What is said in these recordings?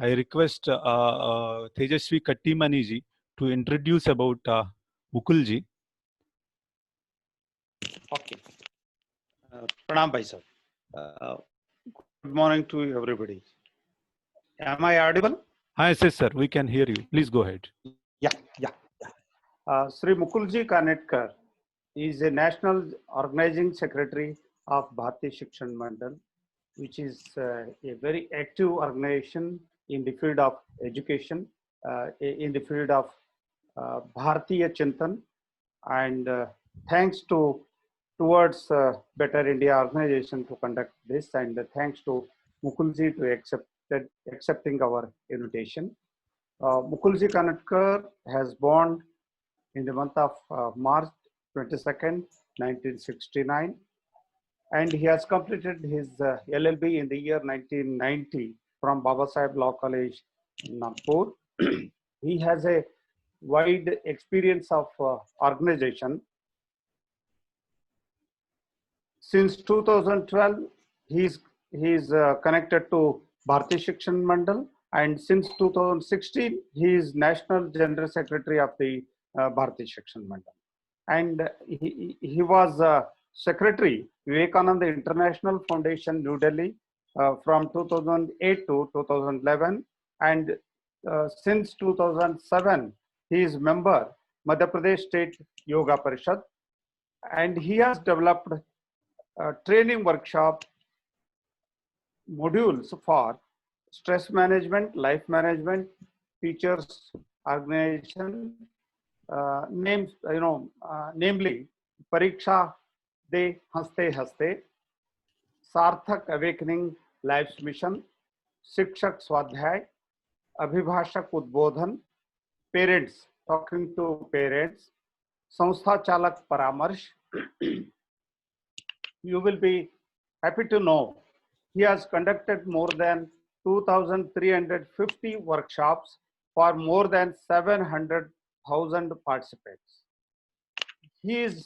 I request Tejasvi Kattimani ji to introduce about Mukul ji. Okay. Pranam bhai sir. Good morning to everybody. Am I audible? Yes, sir. We can hear you. Please go ahead. Yeah. Sri Mukulji Kanetkar is a national organizing secretary of Bharatiya Shikshan Mandal, which is a very active organization in the field of education, in the field of Bharatiya Chintan, and thanks towards Better India organization to conduct this, and thanks to Mukulji to accepting our invitation. Mukulji Kanetkar has born in the month of March 22nd, 1969, and he has completed his LLB in the year 1990 from Babasaheb Law College, Nagpur. He has a wide experience of organization. Since 2012, he is connected to Bharatiya Shikshan Mandal, and since 2016, he is National General Secretary of the Bharatiya Shikshan Mandal. And he was Secretary, Vivekananda International Foundation, New Delhi, from 2008 to 2011. And since 2007, he is member, Madhya Pradesh State Yoga Parishad. And he has developed training workshop modules for stress management, life management, teachers organization, namely Pariksha De Haste Haste, Sarthak Awakening Life's Mission, Shikshak Swadhyay, Abhibhashak Udbodhan, Parents Talking to Parents, Sanstha Chalak Paramarsh. You will be happy to know he has conducted more than 2,350 workshops for more than 700,000 participants. He is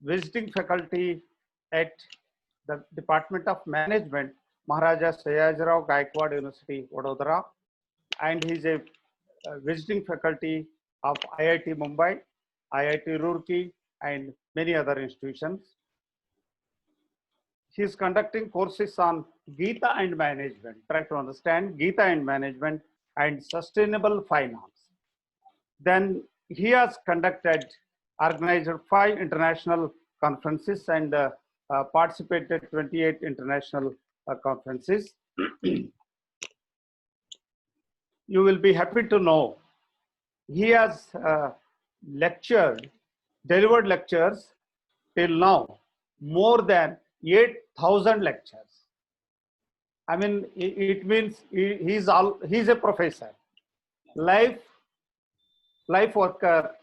visiting faculty at the Department of Management, Maharaja Sayajirao Gaikwad University, Vadodara, and he is a visiting faculty of IIT Mumbai, IIT Roorkee, and many other institutions. He is conducting courses on Gita and Management, try to understand Gita and Management and Sustainable Finance. Then he has organized 5 international conferences and participated 28 international conferences. You will be happy to know he has delivered lectures till now, more than 8,000 lectures. I mean, it means he's a professor, life worker,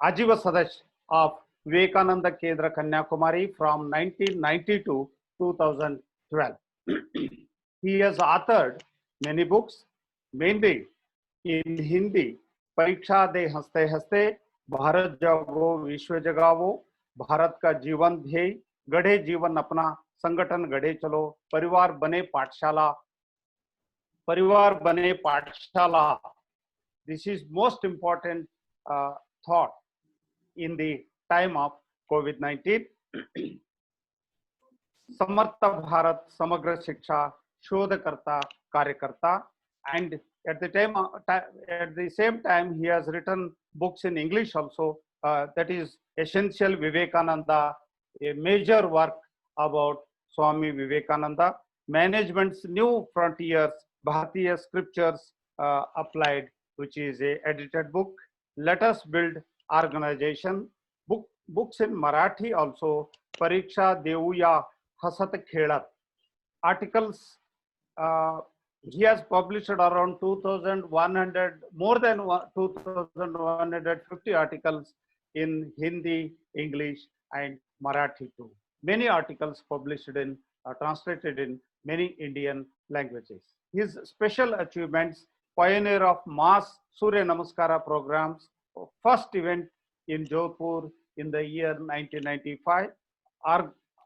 Ajiva Sadash of Vivekananda Kendra Kanyakumari from 1990 to 2012. He has authored many books, mainly in Hindi, Pariksha De Haste Haste, Bharat Jago Vishwa Jagavo, Bharat Ka Jivan Dhyay, गढ़े जीवन अपना, संगठन गढ़े चलो, परिवार बने पाठशाला. This is most important thought in the time of COVID-19. समर्थ भारत, समग्र शिक्षा, शोधकर्ता, कार्यकर्ता, and at the same time he has written books in English also, that is Essential Vivekananda, a major work about Swami Vivekananda, Management's New Frontiers, Bharatiya Scriptures Applied, which is a edited book, Let Us Build Organization, books in Marathi also, Pariksha Deuya Hasat Khelat, articles. He has published around 2,100, more than 2,150 articles in Hindi, English, and Marathi too. Many articles published in, translated in many Indian languages. His special achievements: pioneer of mass Surya Namaskara programs, first event in Jodhpur in the year 1995,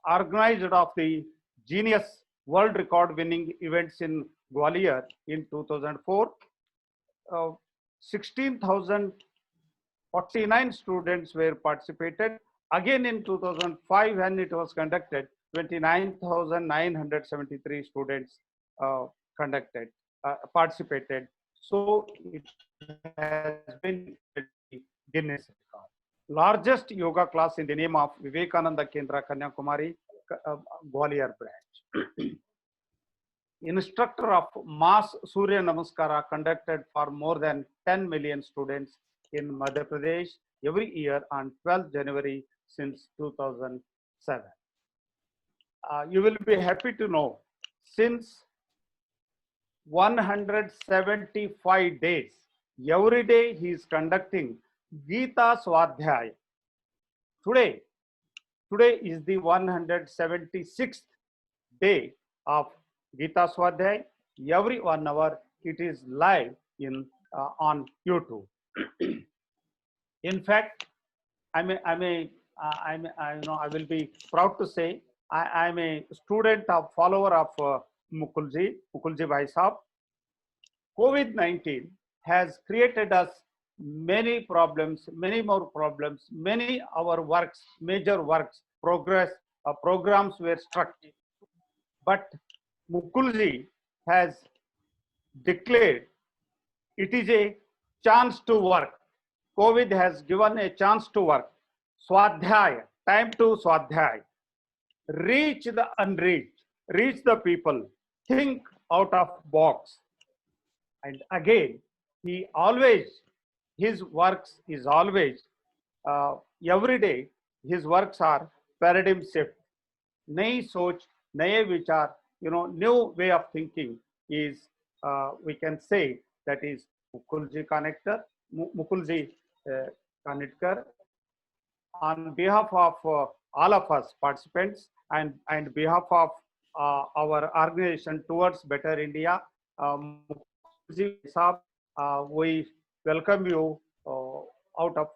organized of the Genius World Record winning events in Gwalior in 2004. 16,049 students were participated. Again in 2005 when it was conducted, 29,973 students participated. So it has been Guinness record. Largest yoga class in the name of Vivekananda Kendra Kanyakumari, Gwalior branch. Instructor of mass Surya Namaskara conducted for more than 10 million students in Madhya Pradesh every year on 12th January since 2007. You will be happy to know, since 175 days, every day he is conducting Gita Swadhyaya. Today is the 176th day of Gita Swadhyaya. Every 1 hour it is live on YouTube. In fact, I will be proud to say I am a student of follower of Mukulji Bhai Sahab. COVID-19 has created us many problems, many more problems, many our works, major works, programs were struck. But Mukulji has declared it is a chance to work. COVID has given a chance to work. Swadhyaya, time to Swadhyaya. Reach the unreached, reach the people, think out of box. And again, his works is always, every day, his works are paradigm shift. Nai soch, naye vichar, new way of thinking is, we can say, that is Mukulji Kanetkar. On behalf of all of us participants and behalf of our organization Towards Better India, Mukulji Sahab, we welcome you out of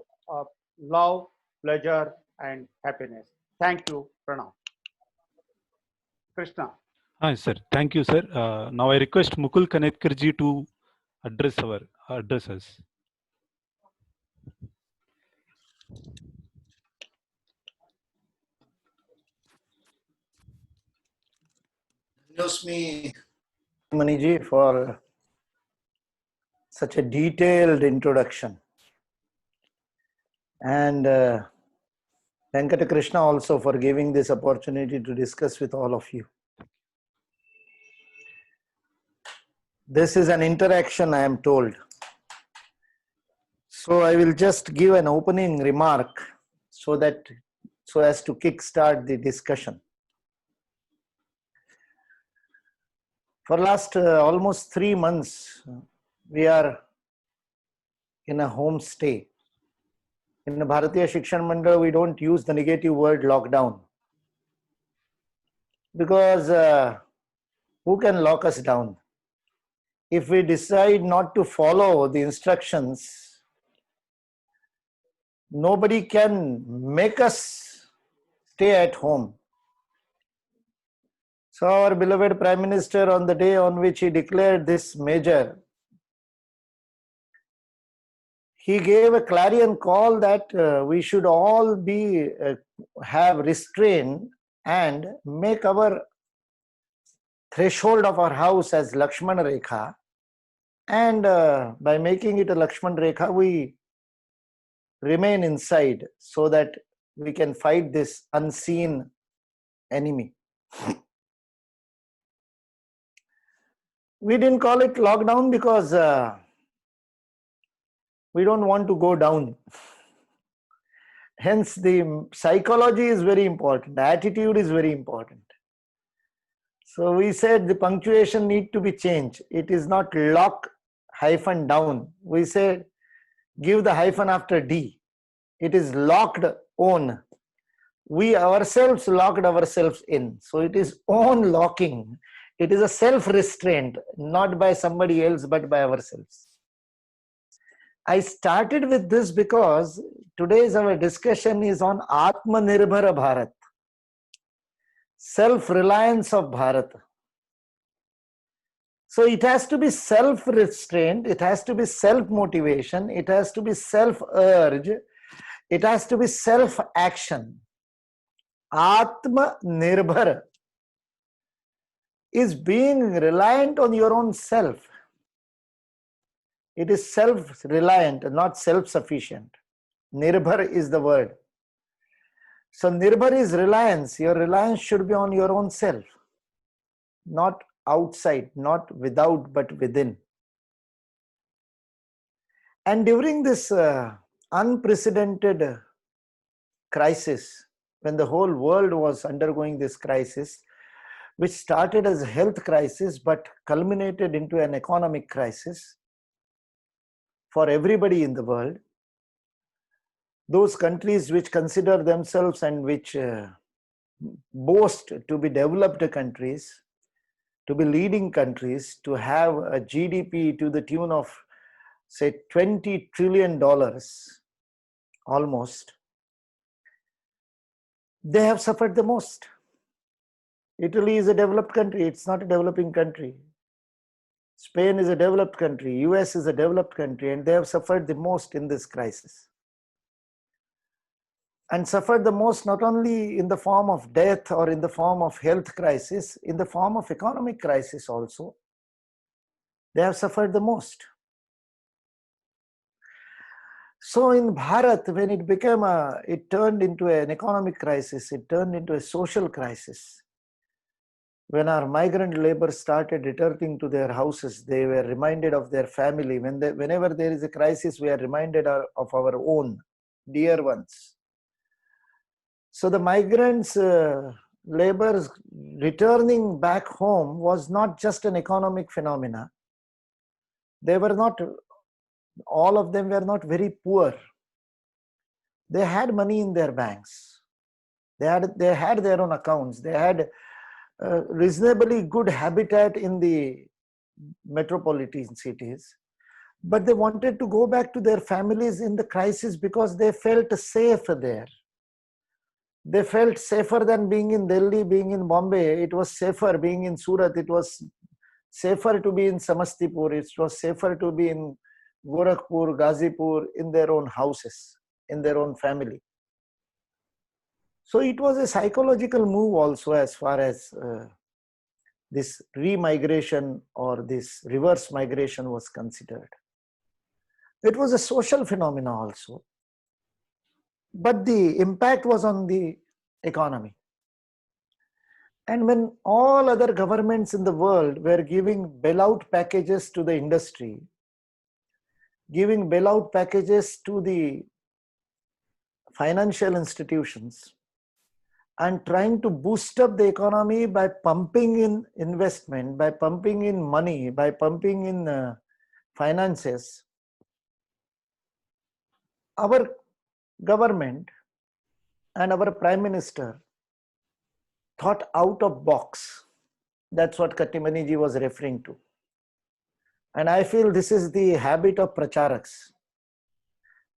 love, pleasure, and happiness. Thank you, Pranam. Krishna. Hi, sir. Thank you, sir. Now I request Mukul Kanetkarji to address us. Me, Maniji, for such a detailed introduction. And Venkata Krishna also for giving this opportunity to discuss with all of you. This is an interaction, I am told. So I will just give an opening remark so as to kickstart the discussion. For last almost 3 months, we are in a home stay. In the Bharatiya Shikshan Mandal, we don't use the negative word lockdown. Because who can lock us down? If we decide not to follow the instructions, nobody can make us stay at home. So our beloved Prime Minister, on the day on which he declared this measure, he gave a clarion call that we should all have restraint and make our threshold of our house as Lakshmana Rekha. And by making it a Lakshmana Rekha, we remain inside so that we can fight this unseen enemy. We didn't call it lockdown because we don't want to go down. Hence, the psychology is very important. The attitude is very important. So we said the punctuation need to be changed. It is not lock hyphen down. We said give the hyphen after D. It is locked on. We ourselves locked ourselves in. So it is own locking. It is a self-restraint, not by somebody else, but by ourselves. I started with this because today's our discussion is on Atmanirbhar Bharat, self-reliance of Bharat. So it has to be self-restraint, it has to be self-motivation, it has to be self-urge, it has to be self-action. Atma Nirbhar is being reliant on your own self. It is self-reliant, not self-sufficient. Nirbhar is the word. So Nirbhar is reliance. Your reliance should be on your own self, not outside, not without, but within. And during this unprecedented crisis, when the whole world was undergoing this crisis, which started as a health crisis but culminated into an economic crisis for everybody in the world, those countries which consider themselves and which boast to be developed countries, to be leading countries, to have a GDP to the tune of, say, $20 trillion almost, they have suffered the most. Italy is a developed country, it's not a developing country. Spain is a developed country, US is a developed country, and they have suffered the most in this crisis. And suffered the most not only in the form of death or in the form of health crisis, in the form of economic crisis also. They have suffered the most. So in Bharat, when it turned into an economic crisis, it turned into a social crisis. When our migrant labor started returning to their houses, they were reminded of their family. Whenever there is a crisis, we are reminded of our own dear ones. So the migrants' laborers returning back home was not just an economic phenomena. They were not, all of them were not very poor. They had money in their banks. They had their own accounts. They had reasonably good habitat in the metropolitan cities. But they wanted to go back to their families in the crisis because they felt safe there. They felt safer than being in Delhi, being in Bombay. It was safer being in Surat. It was safer to be in Samastipur. It was safer to be in Gorakhpur, Ghazipur, in their own houses, in their own family. So it was a psychological move also as far as this remigration or this reverse migration was considered. It was a social phenomena also. But the impact was on the economy. And when all other governments in the world were giving bailout packages to the industry, giving bailout packages to the financial institutions, and trying to boost up the economy by pumping in investment, by pumping in money, by pumping in finances, our government and our Prime Minister thought out of box. That's what Kattimani ji was referring to. And I feel this is the habit of pracharaks.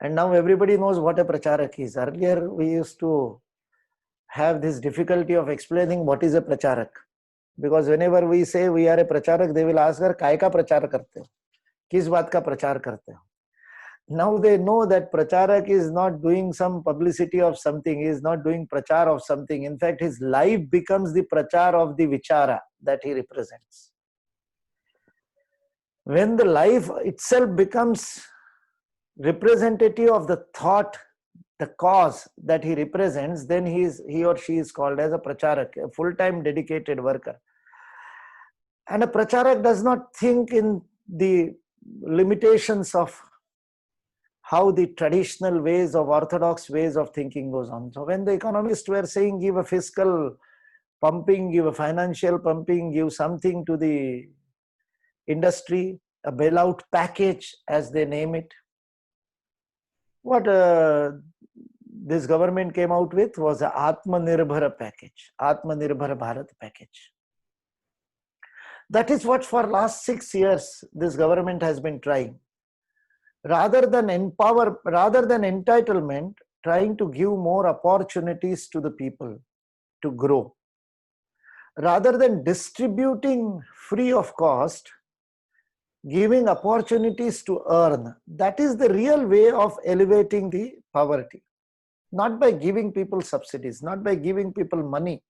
And now everybody knows what a pracharak is. Earlier we used to have this difficulty of explaining what is a pracharak. Because whenever we say we are a pracharak, they will ask her, "Kai ka prachar karte ho? Kis baat ka prachar karte ho?" Now they know that pracharak is not doing some publicity of something, he is not doing prachar of something. In fact, his life becomes the prachar of the vichara that he represents. When the life itself becomes representative of the thought, the cause that he represents, then he or she is called as a pracharak, a full-time dedicated worker. And a pracharak does not think in the limitations of how the traditional ways of orthodox ways of thinking goes on. So when the economists were saying give a fiscal pumping, give a financial pumping, give something to the industry, a bailout package as they name it, what this government came out with was the Atmanirbhar package, Atmanirbhar Bharat package. That is what for last 6 years this government has been trying. Rather than entitlement, trying to give more opportunities to the people to grow. Rather than distributing free of cost, giving opportunities to earn. That is the real way of elevating the poverty. Not by giving people subsidies, not by giving people money,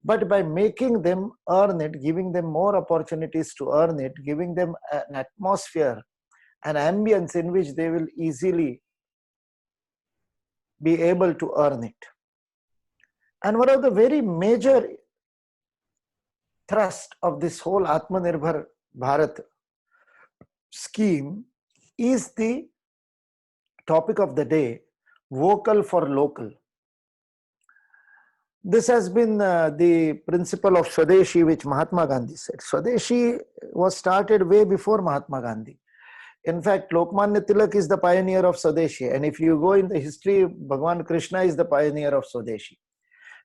but by making them earn it, giving them more opportunities to earn it, giving them an atmosphere, an ambience in which they will easily be able to earn it. And one of the very major thrust of this whole Atmanirbhar Bharat scheme is the topic of the day, vocal for local. This has been the principle of Swadeshi, which Mahatma Gandhi said. Swadeshi was started way before Mahatma Gandhi. In fact, Lokmanya Tilak is the pioneer of Swadeshi. And if you go in the history, Bhagwan Krishna is the pioneer of Swadeshi.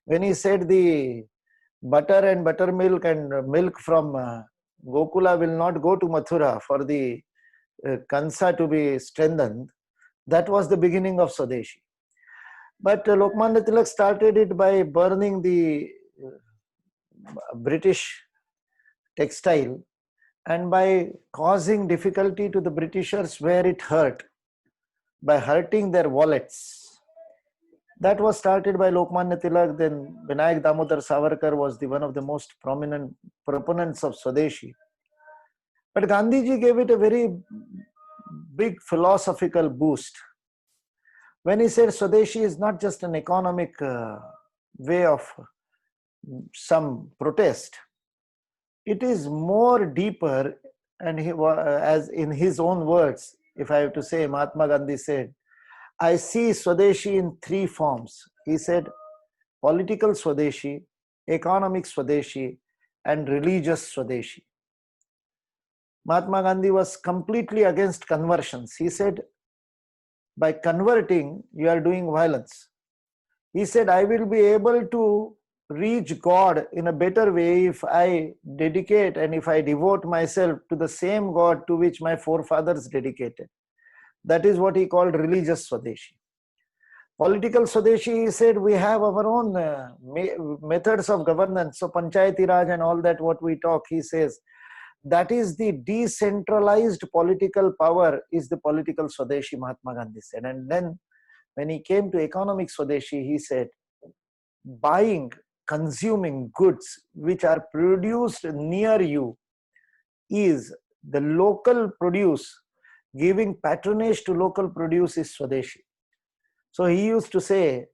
When he said the butter and buttermilk and milk from Gokula will not go to Mathura for the Kansa to be strengthened, that was the beginning of Swadeshi. But Lokmanya Tilak started it by burning the British textile and by causing difficulty to the Britishers where it hurt, by hurting their wallets. That was started by Lokmanya Tilak. Then Vinayak Damodar Savarkar was one of the most prominent proponents of Swadeshi. But Gandhiji gave it a very big philosophical boost. When he said Swadeshi is not just an economic way of some protest, it is more deeper, and he, as in his own words, if I have to say, Mahatma Gandhi said, I see Swadeshi in three forms. He said, political Swadeshi, economic Swadeshi, and religious Swadeshi. Mahatma Gandhi was completely against conversions. He said, by converting, you are doing violence. He said, I will be able to reach God in a better way if I dedicate and if I devote myself to the same God to which my forefathers dedicated. That is what he called religious Swadeshi. Political Swadeshi, he said, we have our own methods of governance. So Panchayati Raj and all that what we talk, he says, that is the decentralized political power is the political Swadeshi, Mahatma Gandhi said. And then when he came to economic Swadeshi, he said, buying, consuming goods which are produced near you is the local produce, giving patronage to local produce is Swadeshi. So he used to say,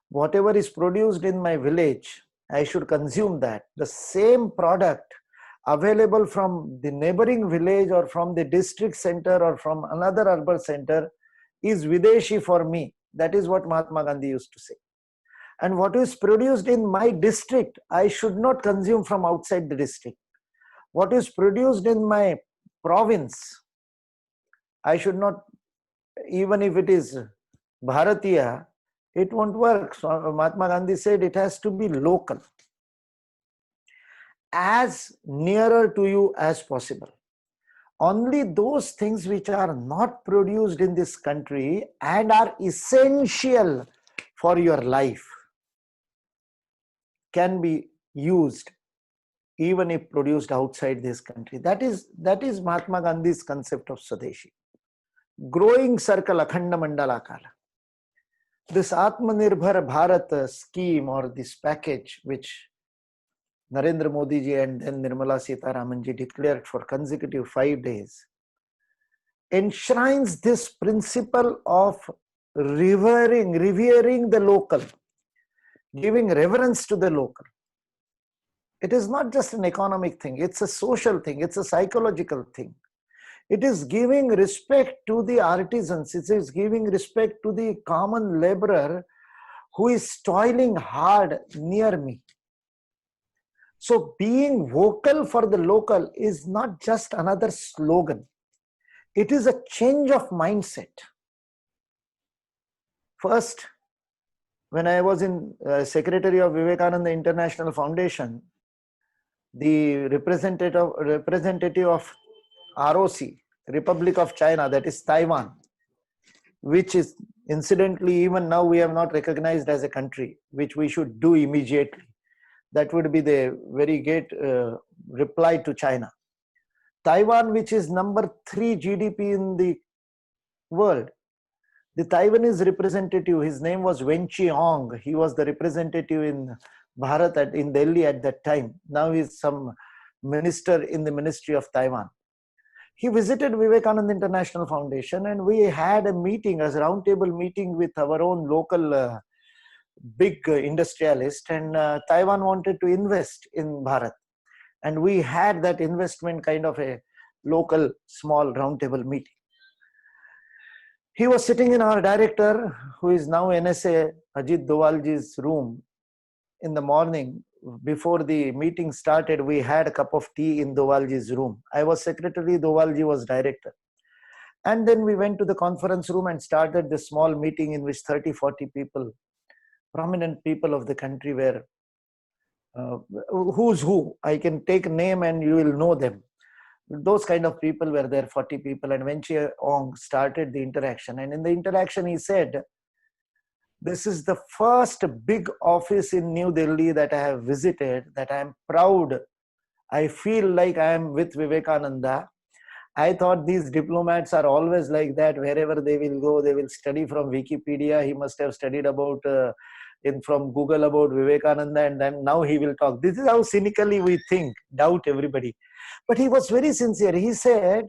whatever is produced in my village, I should consume that. The same product available from the neighboring village or from the district center or from another urban center is Videshi for me. That is what Mahatma Gandhi used to say. And what is produced in my district, I should not consume from outside the district. What is produced in my province, I should not, even if it is Bharatiya, it won't work. So Mahatma Gandhi said it has to be local, as nearer to you as possible. Only those things which are not produced in this country and are essential for your life can be used even if produced outside this country. That is Mahatma Gandhi's concept of Swadeshi. Growing circle, Akhanda Mandala Kala. This Atmanirbhar Bharat scheme or this package which Narendra Modi ji and then Nirmala Sitharaman ji declared for consecutive 5 days enshrines this principle of revering the local, giving reverence to the local. It is not just an economic thing, it's a social thing, it's a psychological thing. It is giving respect to the artisans, it is giving respect to the common laborer who is toiling hard near me. So being vocal for the local is not just another slogan. It is a change of mindset. First, when I was in Secretary of Vivekananda International Foundation, the representative of ROC, Republic of China, that is Taiwan, which is incidentally even now we have not recognized as a country, which we should do immediately. That would be the very great reply to China. Taiwan, which is number 3 GDP in the world. The Taiwanese representative, his name was Wen Chi-hong. He was the representative in Bharat in Delhi at that time. Now he's some minister in the Ministry of Taiwan. He visited Vivekananda International Foundation, and we had a meeting, as a roundtable meeting with our own local big industrialist, and Taiwan wanted to invest in Bharat. And we had that investment kind of a local small roundtable meeting. He was sitting in our director, who is now NSA, Ajit Dovalji's room. In the morning, before the meeting started, we had a cup of tea in Dovalji's room. I was secretary, Dovalji was director. And then we went to the conference room and started the small meeting in which 30, 40 people, prominent people of the country were, who's who. I can take a name and you will know them. Those kind of people were there, 40 people. And Wen Chi-hong started the interaction. And in the interaction, he said, this is the first big office in New Delhi that I have visited, that I am proud. I feel like I am with Vivekananda. I thought these diplomats are always like that. Wherever they will go, they will study from Wikipedia. He must have studied about from Google about Vivekananda, and then now he will talk. This is how cynically we think, doubt everybody. But he was very sincere. He said,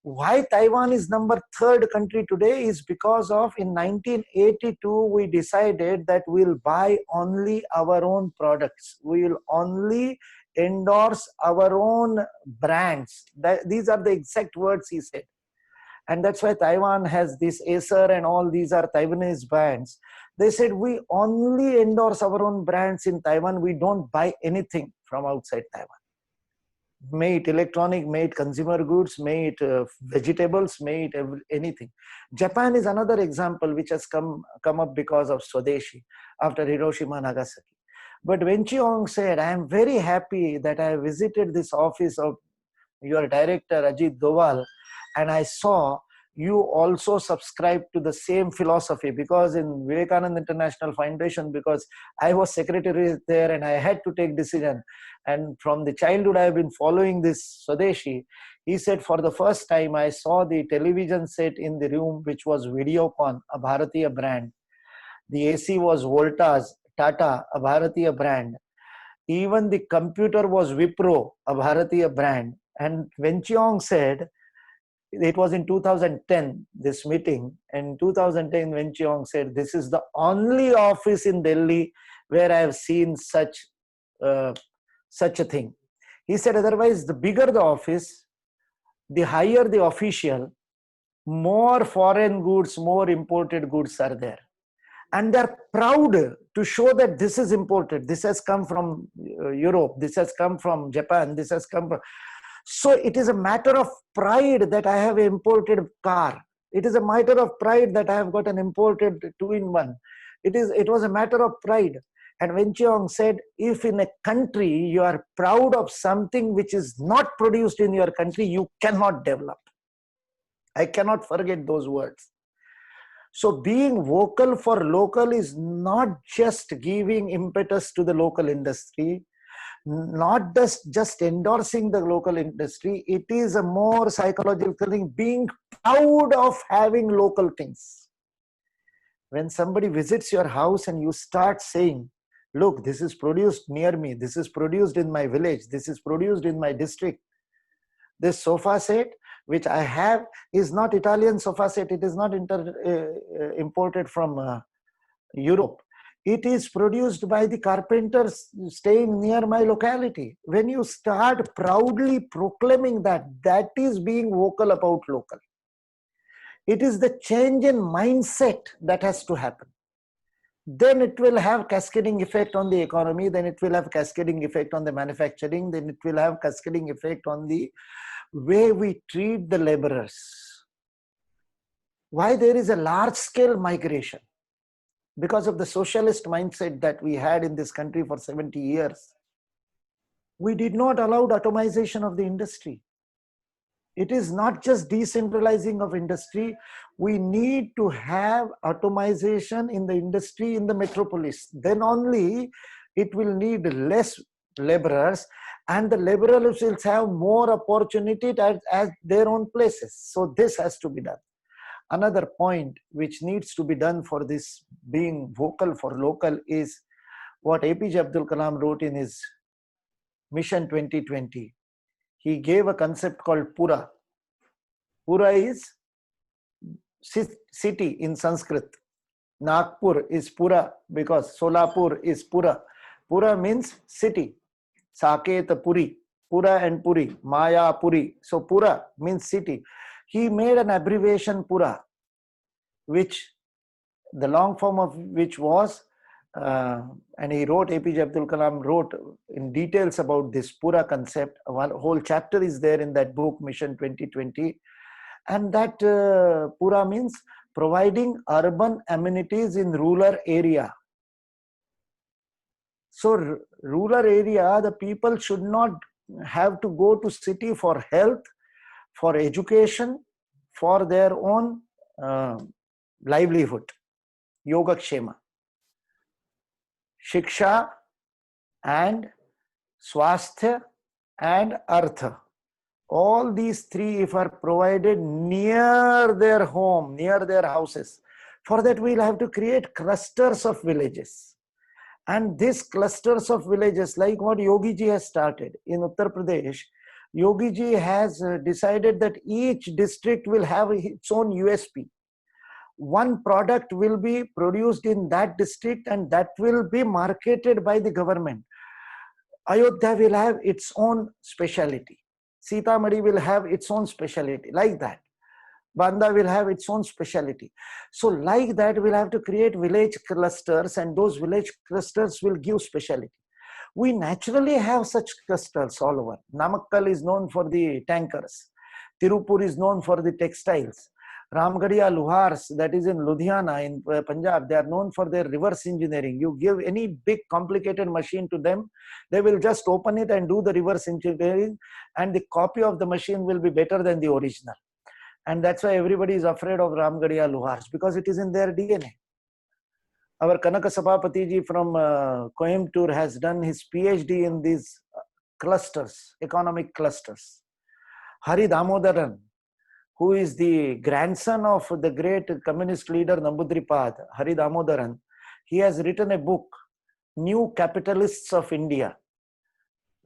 why Taiwan is number 3rd country today is because of, in 1982, we decided that we'll buy only our own products. We will only endorse our own brands. These are the exact words he said. And that's why Taiwan has this Acer and all these are Taiwanese brands. They said, we only endorse our own brands in Taiwan. We don't buy anything from outside Taiwan. May it electronic, may it consumer goods, may it vegetables, may it anything. Japan is another example which has come up because of Swadeshi after Hiroshima, Nagasaki. But Wen Chi-hong said, I am very happy that I visited this office of your director, Ajit Doval, and I saw you also subscribe to the same philosophy, because in Vivekananda International Foundation, because I was secretary there and I had to take decision. And from the childhood, I have been following this Swadeshi. He said, for the first time, I saw the television set in the room, which was Videocon, a Bharatiya brand. The AC was Voltas, Tata, a Bharatiya brand. Even the computer was Wipro, a Bharatiya brand. And Wen Chi-hong said, it was in 2010, this meeting. In 2010, Wen Chi-hong said, this is the only office in Delhi where I have seen such a thing. He said, otherwise, the bigger the office, the higher the official, more foreign goods, more imported goods are there. And they're proud to show that this is imported. This has come from Europe. This has come from Japan. This has come from... So it is a matter of pride that I have an imported car. It is a matter of pride that I have got an imported 2-in-1. It was a matter of pride. And Wen Chi-hong said, if in a country you are proud of something which is not produced in your country, you cannot develop. I cannot forget those words. So being vocal for local is not just giving impetus to the local industry, not just endorsing the local industry. It is a more psychological thing, being proud of having local things. When somebody visits your house and you start saying, look, this is produced near me, this is produced in my village, this is produced in my district. This sofa set which I have is not Italian sofa set, it is not imported from Europe. It is produced by the carpenters staying near my locality. When you start proudly proclaiming that, that is being vocal about local. It is the change in mindset that has to happen. Then it will have cascading effect on the economy, then it will have cascading effect on the manufacturing, then it will have cascading effect on the way we treat the laborers. Why there is a large-scale migration? Because of the socialist mindset that we had in this country for 70 years. We did not allow atomization of the industry. It is not just decentralizing of industry. We need to have atomization in the industry in the metropolis. Then only it will need less laborers and the laborers will have more opportunity at their own places. So this has to be done. Another point which needs to be done for this being vocal for local is what APJ Abdul Kalam wrote in his Mission 2020. He gave a concept called Pura. Pura is city in Sanskrit. Nagpur is Pura because Solapur is Pura. Pura means city. Saket Puri. Pura and Puri. Maya Puri. So Pura means city. He made an abbreviation Pura, which the long form of which was, and he wrote, APJ Abdul Kalam wrote in details about this Pura concept. One whole chapter is there in that book, Mission 2020. And that Pura means providing urban amenities in rural area. So rural area, the people should not have to go to city for health, for education, for their own livelihood. Yogakshema, Shiksha and Swasthya and Artha. All these three, if are provided near their home, near their houses, for that we'll have to create clusters of villages. And these clusters of villages, like what Yogi Ji has started in Uttar Pradesh, Yogi Ji has decided that each district will have its own USP. One product will be produced in that district and that will be marketed by the government. Ayodhya will have its own speciality. Sitamarhi will have its own speciality, like that. Banda will have its own speciality. So like that, we'll have to create village clusters, and those village clusters will give speciality. We naturally have such clusters all over. Namakkal is known for the tankers. Tirupur is known for the textiles. Ramgarhia Luhars, that is in Ludhiana in Punjab, they are known for their reverse engineering. You give any big complicated machine to them, they will just open it and do the reverse engineering, and the copy of the machine will be better than the original. And that's why everybody is afraid of Ramgarhia Luhars, because it is in their DNA. Our Kanaka Sapapati ji from Coimbatore has done his PhD in these clusters, economic clusters. Hari Damodaran, who is the grandson of the great communist leader Nambudripad, Hari Damodaran, he has written a book, New Capitalists of India.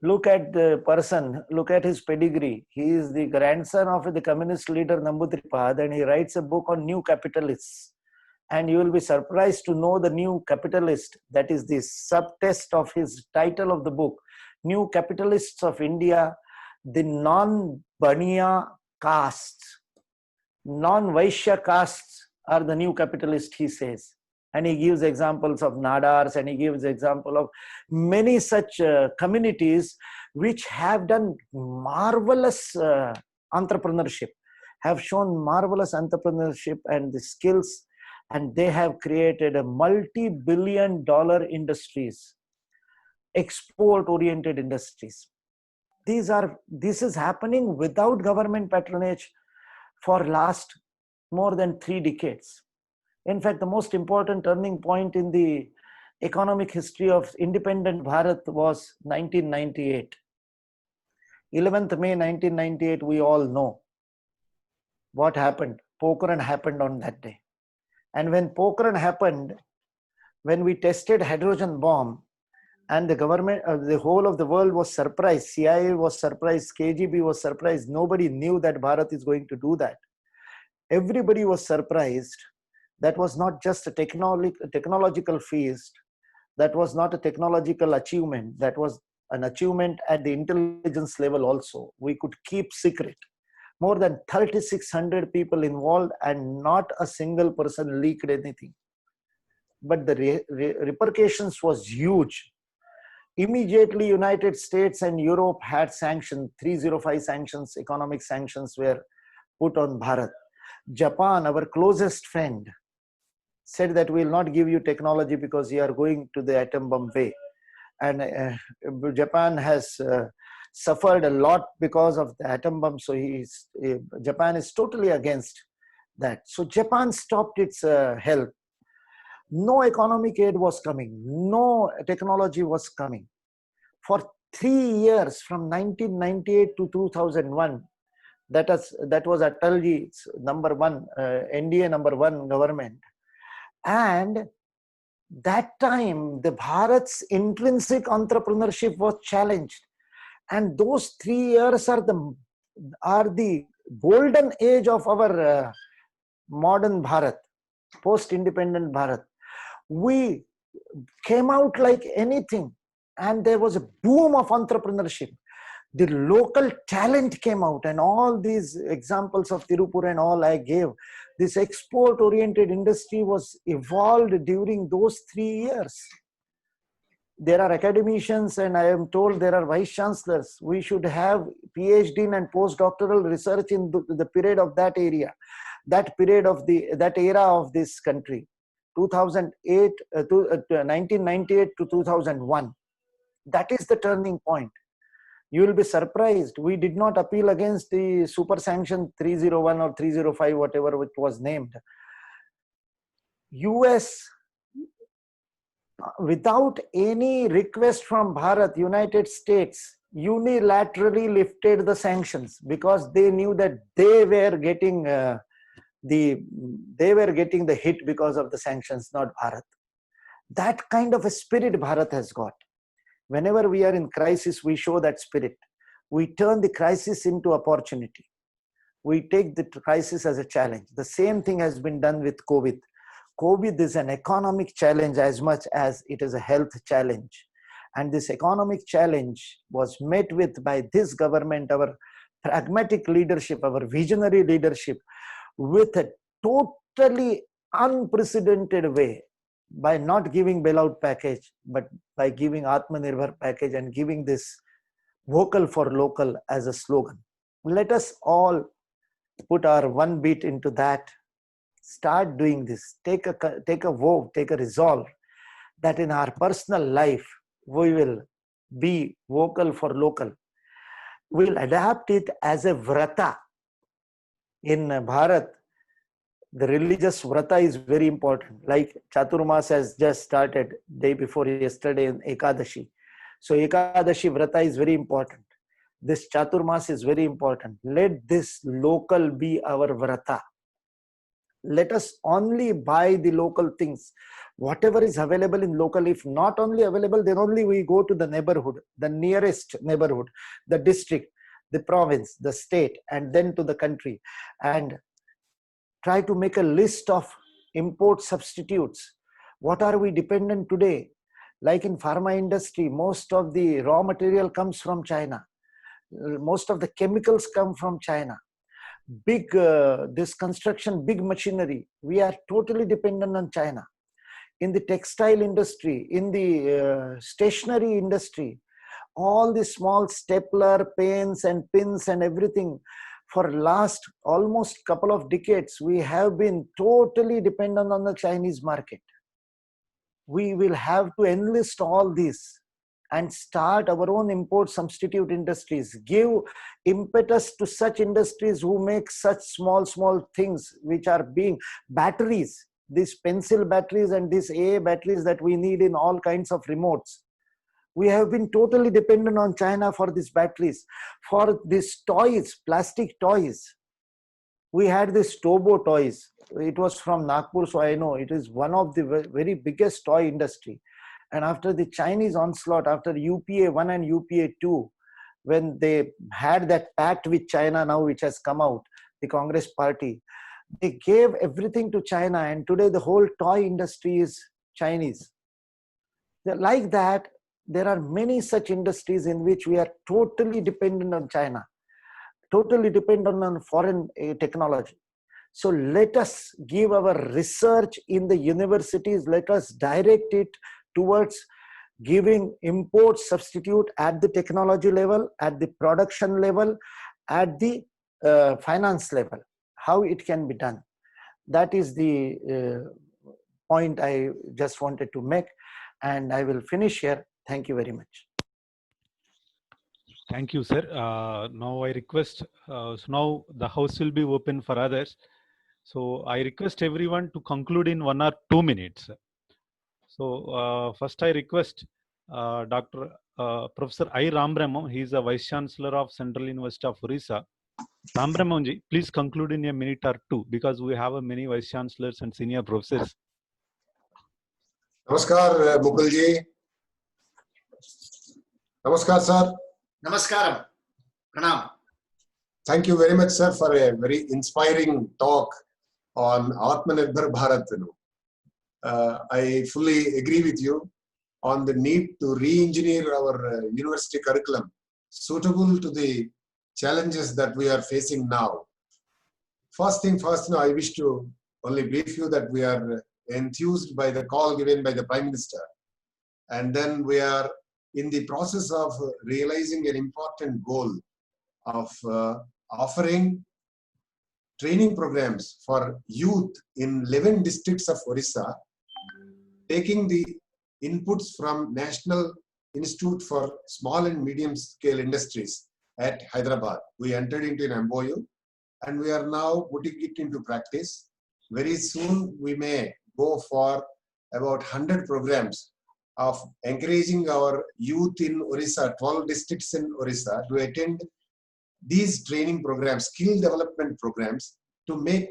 Look at the person, look at his pedigree. He is the grandson of the communist leader Nambudripad, and he writes a book on new capitalists. And you will be surprised to know the new capitalist, that is the subtext of his title of the book, New Capitalists of India, the non-Baniya castes. Non-Vaishya castes are the new capitalists, he says. And he gives examples of Nadars, and he gives example of many such communities which have done marvelous entrepreneurship, have shown marvelous entrepreneurship and the skills, and they have created a multi-billion-dollar industries, export-oriented industries. This is happening without government patronage for last more than 3 decades. In fact, the most important turning point in the economic history of independent Bharat was 1998. 11th May 1998, we all know what happened. Pokhran happened on that day. And when Pokhran happened, when we tested hydrogen bomb, and the government, the whole of the world was surprised, CIA was surprised, KGB was surprised, nobody knew that Bharat is going to do that. Everybody was surprised. That was not just a technological feast. That was not a technological achievement. That was an achievement at the intelligence level also. We could keep secret. More than 3,600 people involved, and not a single person leaked anything. But the repercussions was huge. Immediately, United States and Europe had sanctions, 305 sanctions, economic sanctions were put on Bharat. Japan, our closest friend, said that we will not give you technology because you are going to the atom bomb way. And Japan has suffered a lot because of the atom bomb. So Japan is totally against that. So Japan stopped its help. No economic aid was coming. No technology was coming. For 3 years from 1998 to 2001, that was Atalji's number one, NDA number one government. And that time, the Bharat's intrinsic entrepreneurship was challenged. And those 3 years are the golden age of our modern Bharat, post-independent Bharat. We came out like anything, and there was a boom of entrepreneurship. The local talent came out, and all these examples of Tirupur and all I gave, this export-oriented industry was evolved during those 3 years. There are academicians, and I am told there are vice chancellors. We should have PhD and postdoctoral research in the period of that area, that era of this country, 1998 to 2001. That is the turning point. You will be surprised. We did not appeal against the super sanction 301 or 305, whatever it was named. US, without any request from Bharat, United States, unilaterally lifted the sanctions because they knew that they were getting the hit because of the sanctions, not Bharat. That kind of a spirit Bharat has got. Whenever we are in crisis, we show that spirit. We turn the crisis into opportunity. We take the crisis as a challenge. The same thing has been done with COVID. COVID is an economic challenge as much as it is a health challenge. And this economic challenge was met with by this government, our pragmatic leadership, our visionary leadership, with a totally unprecedented way, by not giving bailout package, but by giving Atmanirbhar package and giving this vocal for local as a slogan. Let us all put our one bit into that. Start doing this. Take a vow, take a resolve that in our personal life, we will be vocal for local. We'll adapt it as a vrata. In Bharat, the religious vrata is very important. Like Chaturmas has just started day before yesterday in Ekadashi. So Ekadashi vrata is very important. This Chaturmas is very important. Let this local be our vrata. Let us only buy the local things. Whatever is available in local, if not only available, then only we go to the neighborhood, the nearest neighborhood, the district, the province, the state, and then to the country. And try to make a list of import substitutes. What are we dependent today? Like in pharma industry, most of the raw material comes from China. Most of the chemicals come from China. This construction, big machinery, we are totally dependent on China. In the textile industry, in the stationery industry, all the small stapler, pens and pins and everything, for last almost couple of decades, we have been totally dependent on the Chinese market. We will have to enlist all this and start our own import substitute industries. Give impetus to such industries who make such small things, which are being batteries, these pencil batteries and these AA batteries that we need in all kinds of remotes. We have been totally dependent on China for these batteries. For these toys, plastic toys, we had this Tobo toys. It was from Nagpur, so I know it is one of the very biggest toy industry. And after the Chinese onslaught, after UPA 1 and UPA 2, when they had that pact with China now, which has come out, the Congress party, they gave everything to China, and today the whole toy industry is Chinese. Like that, there are many such industries in which we are totally dependent on China, totally dependent on foreign technology. So let us give our research in the universities, let us direct it towards giving import substitute at the technology level, at the production level, at the finance level, how it can be done. That is the point I just wanted to make, and I will finish here. Thank you very much. Thank you, sir. Now I request, so now the house will be open for others. So I request everyone to conclude in 1 or 2 minutes. So first I request Dr. Professor I. Rambrahman. He is a Vice Chancellor of Central University of Orissa. Rambrahmanji, please conclude in a minute or two because we have many Vice Chancellors and senior professors. Namaskar, Mukulji. Namaskar, sir. Namaskaram. Pranam. Thank you very much, sir, for a very inspiring talk on Atmanirbhar Bharat. I fully agree with you on the need to re-engineer our university curriculum suitable to the challenges that we are facing now. First thing first, I wish to only brief you that we are enthused by the call given by the Prime Minister. And then we are in the process of realizing an important goal of offering training programs for youth in 11 districts of Orissa, taking the inputs from National Institute for Small and Medium Scale Industries at Hyderabad. We entered into an MOU and we are now putting it into practice. Very soon we may go for about 100 programs of encouraging our youth in Orissa, 12 districts in Orissa, to attend these training programs, skill development programs, to make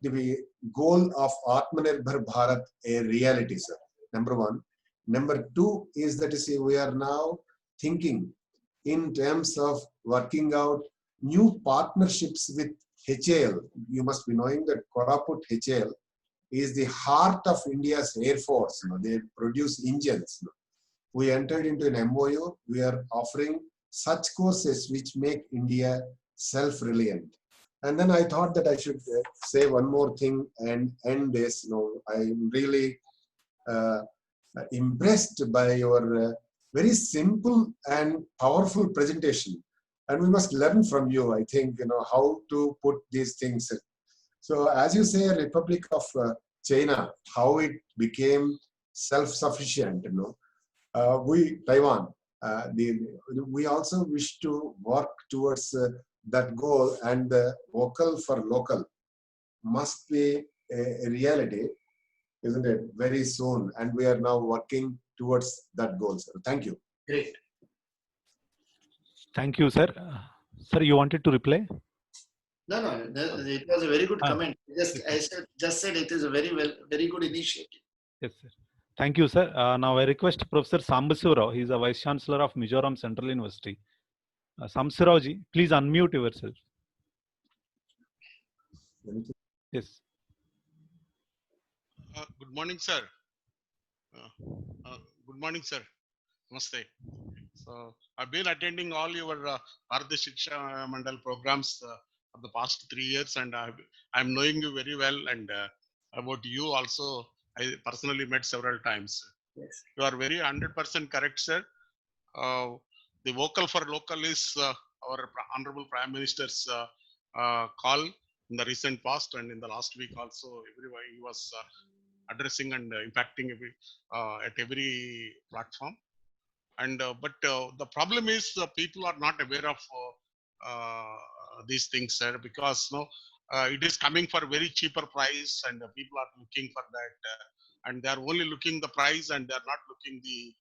the goal of Atmanirbhar Bharat a reality, sir. Number one. Number two is that we are now thinking in terms of working out new partnerships with HAL. You must be knowing that Koraput HAL is the heart of India's Air Force. They produce engines. We entered into an MOU. We are offering such courses which make India self-reliant. And then I thought that I should say one more thing and end this. I'm really impressed by your very simple and powerful presentation. And we must learn from you, I think, how to put these things in. So as you say, Republic of China, how it became self-sufficient, Taiwan, we also wish to work towards that goal, and the vocal for local must be a reality, isn't it, very soon. And we are now working towards that goal, sir. Thank you. Great. Thank you, sir. Sir, you wanted to reply? No, it was a very good comment. I just said it is a very good initiative. Yes, sir. Thank you, sir. Now I request Professor Sambasura. He is a Vice Chancellor of Mizoram Central University. Sambasura ji, please unmute yourself. Yes. Good morning, sir. Good morning, sir. Namaste. So I've been attending all your Bharatiya Shiksha Mandal programs of the past 3 years, and I'm knowing you very well. And about you also, I personally met several times. Yes. You are very 100% correct, sir. The vocal for local is our Honorable Prime Minister's call in the recent past, and in the last week also, everybody he was addressing and impacting at every platform. And but the problem is people are not aware of these things, sir, because it is coming for very cheaper price, and people are looking for that, and they are only looking the price, and they are not looking the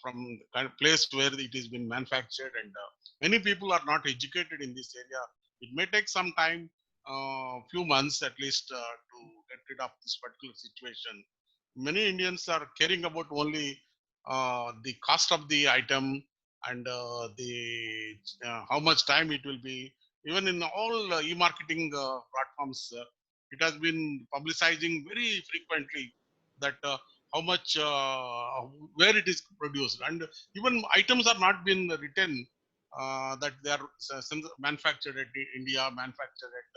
from kind of place where it has been manufactured. And many people are not educated in this area. It may take some time, few months at least, to get rid of this particular situation. Many Indians are caring about only the cost of the item and how much time it will be. Even in all e-marketing platforms, it has been publicizing very frequently that how much, where it is produced, and even items are not been written that they are manufactured at India, manufactured at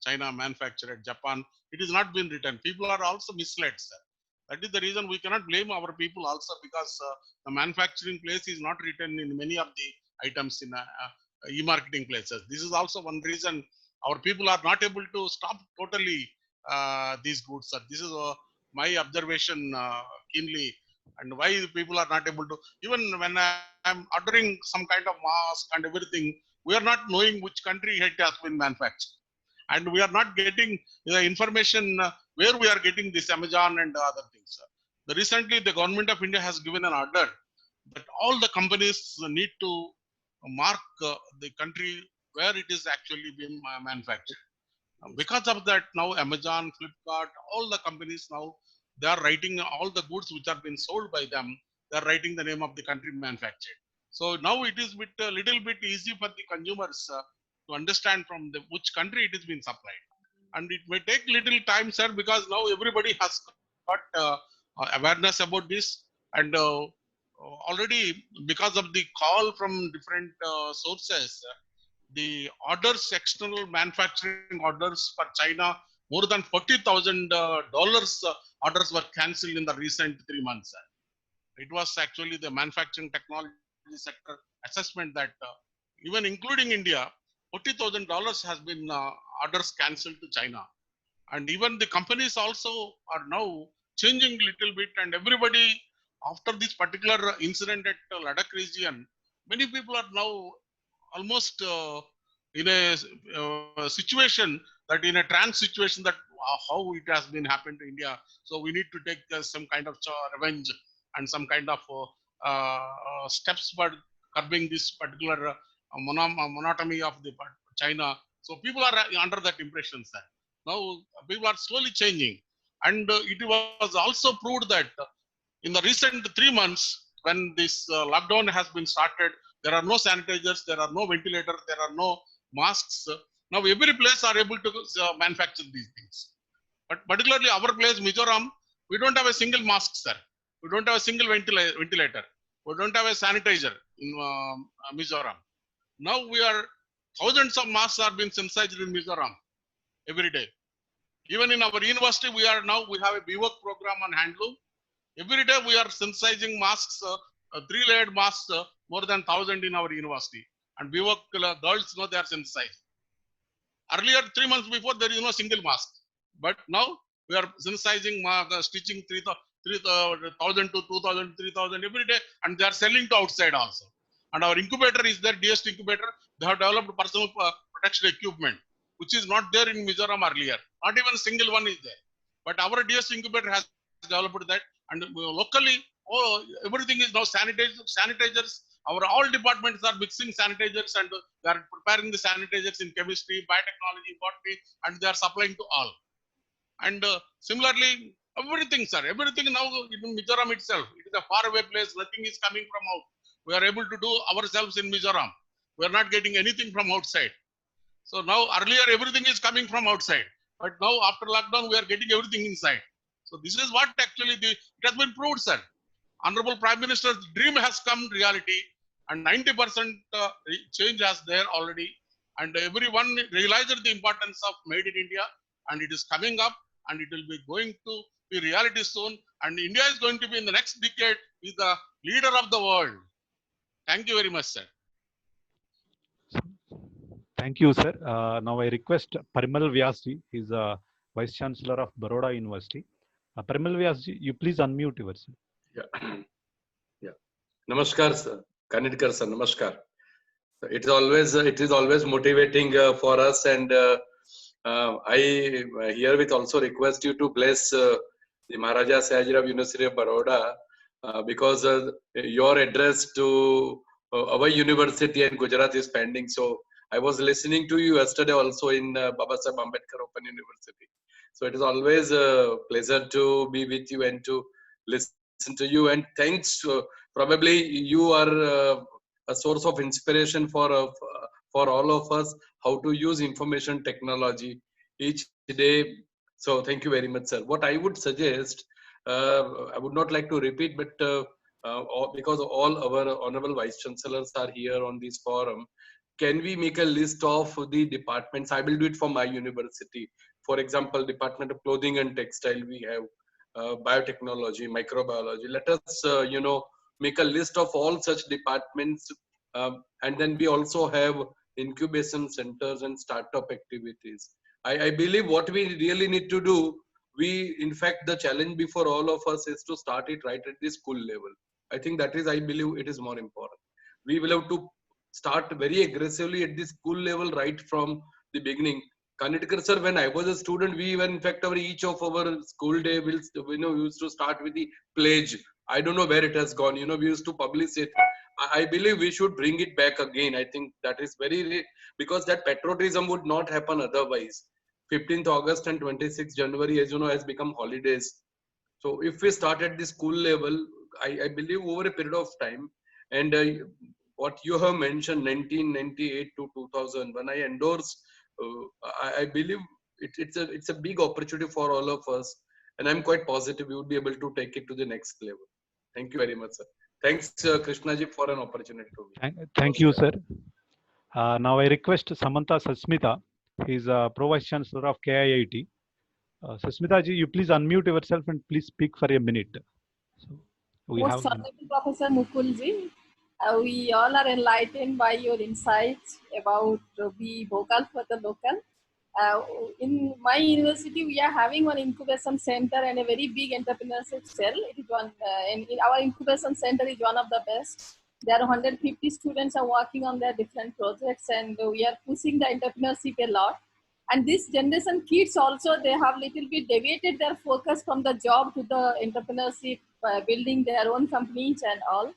China, manufactured at Japan. It is not been written. People are also misled, sir. That is the reason we cannot blame our people also, because the manufacturing place is not written in many of the items in e-marketing places. This is also one reason our people are not able to stop totally these goods, sir. This is my observation keenly, and why people are not able to. Even when I am ordering some kind of mask and everything, we are not knowing which country it has been manufactured, and we are not getting the information where we are getting this Amazon and other things. Recently, the government of India has given an order that all the companies need to mark the country where it is actually being manufactured. Because of that, now Amazon, Flipkart, all the companies now, they are writing all the goods which are being sold by them, they are writing the name of the country manufactured. So now it is a little bit easy for the consumers to understand from which country it is being supplied. And it may take little time, sir, because now everybody has got awareness about this. And already because of the call from different sources, the orders, external manufacturing orders for China, more than $40,000 orders were cancelled in the recent 3 months. It was actually the manufacturing technology sector assessment that even including India, $40,000 has been orders cancelled to China. And even the companies also are now changing little bit, and everybody after this particular incident at Ladakh region, many people are now almost in a situation that in a trans situation that how it has been happened to India. So we need to take some kind of revenge and some kind of steps for curbing this particular monotony of the China. So people are under that impression, sir. Now people are slowly changing, and it was also proved that in the recent 3 months when this lockdown has been started, there are no sanitizers, there are no ventilators, there are no masks. Now every place are able to manufacture these things. But particularly our place, Mizoram, we don't have a single mask, sir. We don't have a single ventilator. We don't have a sanitizer in Mizoram. Now thousands of masks are being synthesized in Mizoram every day. Even in our university, we have a BWork program on handloom. Every day we are synthesizing masks, 3-layered masks, more than 1,000 in our university. And BWork girls know they are synthesized. Earlier, 3 months before, there is no single mask. But now we are synthesizing, stitching 3,000 to 2,000, 3,000 every day, and they are selling to outside also. And our incubator is there, DST incubator. They have developed personal protection equipment, which is not there in Mizoram earlier. Not even a single one is there. But our DST incubator has developed that. And locally, everything is now sanitizers. All departments are mixing sanitizers, and they are preparing the sanitizers in chemistry, biotechnology, botany, and they are supplying to all. And similarly, everything, sir, everything now in Mizoram itself, it is a faraway place, nothing is coming from out. We are able to do ourselves in Mizoram. We are not getting anything from outside. So now earlier everything is coming from outside, but now after lockdown we are getting everything inside. So this is what actually it has been proved, sir. Honorable Prime Minister's dream has come reality, and 90% change has there already, and everyone realized the importance of Made in India, and it is coming up, and it will be going to be reality soon, and India is going to be in the next decade be the leader of the world. Thank you very much, sir. Thank you, sir. Now I request Parimal Vyasji. He's a Vice Chancellor of Baroda University. Parimal Vyasji, you please unmute yourself. Yeah. Namaskar, sir. Kanetkar, sir. Namaskar. It is always motivating for us, and I herewith also request you to bless the Maharaja Sayajirao University of Baroda because your address to our university in Gujarat is pending. So I was listening to you yesterday also in Babasaheb Ambedkar Open University. So it is always a pleasure to be with you and to listen to you. And thanks. Probably you are a source of inspiration for all of us how to use information technology each day. So thank you very much, sir. What I would suggest, I would not like to repeat, but because all our honorable vice chancellors are here on this forum, can we make a list of the departments? I will do it for my university. For example, Department of Clothing and Textile, we have biotechnology, microbiology. Let us, make a list of all such departments, and then we also have incubation centers and startup activities. I believe what we really need to do, in fact, the challenge before all of us is to start it right at the school level. I think that is, I believe it is more important. We will have to start very aggressively at the school level right from the beginning. Kanetkar sir, when I was a student, we were in fact each of our school day used to start with the pledge I don't know where it has gone. We used to publish it. I believe we should bring it back again. I think that is because that patriotism would not happen otherwise. 15th August and 26th January, as you know, has become holidays. So if we start at the school level, I believe over a period of time, and what you have mentioned, 1998 to 2000, when I endorse, I believe it's a big opportunity for all of us, and I'm quite positive we would be able to take it to the next level. Thank you very much, sir. Thanks, Krishnaji, for an opportunity to me. Thank you, sir. Now I request Samantha Sasmita. He is a Pro Vice Chancellor of KIIT. Sasmita ji, you please unmute yourself and please speak for a minute. So we Most have. Honorable Professor Mukulji, we all are enlightened by your insights about be vocal for the local. In my university, we are having one incubation center and a very big entrepreneurship cell. It is one, and in our incubation center is one of the best. There are 150 students are working on their different projects, and we are pushing the entrepreneurship a lot. And this generation kids also, they have little bit deviated their focus from the job to the entrepreneurship, building their own companies and all.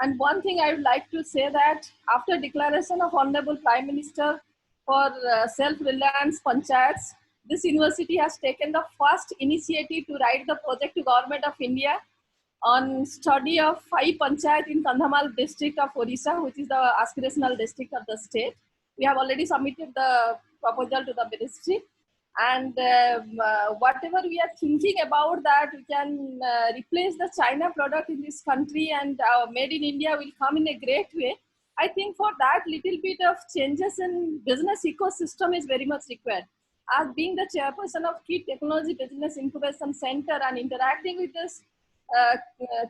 And one thing I would like to say that after declaration of Honorable Prime Minister for self-reliance panchayats, this university has taken the first initiative to write the project to Government of India on study of 5 panchayat in Kandhamal district of Odisha, which is the aspirational district of the state. We have already submitted the proposal to the ministry, and whatever we are thinking about that, we can replace the China product in this country, and made in India will come in a great way. I think for that, little bit of changes in business ecosystem is very much required. As being the chairperson of Key Technology Business Incubation Center and interacting with this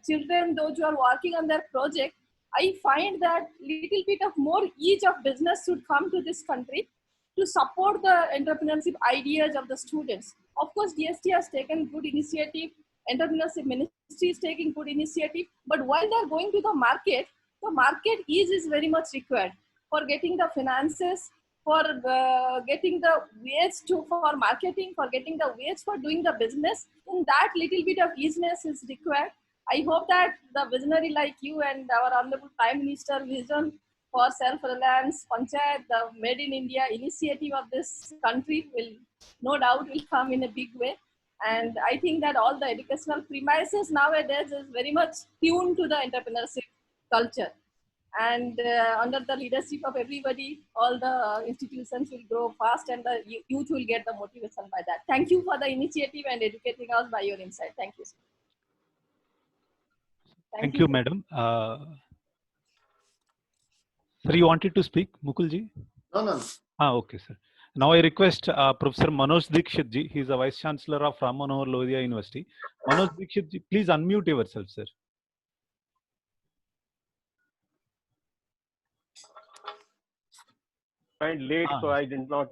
children, those who are working on their project, I find that little bit of more ease of business should come to this country to support the entrepreneurship ideas of the students. Of course, DST has taken good initiative, entrepreneurship ministry is taking good initiative, but while they're going to the market ease is very much required for getting the finances, for getting the wage for marketing, for getting the wage for doing the business. In that little bit of easiness is required. I hope that the visionary like you and our Honorable Prime Minister vision for self-reliance panchayat, the Made in India initiative of this country will no doubt will come in a big way. And I think that all the educational premises nowadays is very much tuned to the entrepreneurship culture. And under the leadership of everybody, all the institutions will grow fast and the youth will get the motivation by that. Thank you for the initiative and educating us by your insight. Thank you, sir. Thank you, madam. Sir, you wanted to speak, Mukulji? No. Okay, sir. Now I request Professor Manoj Dikshit ji. He is a Vice Chancellor of Ram Manohar Lohia University. Manoj Dikshit ji, please unmute yourself, sir. Late, so I did not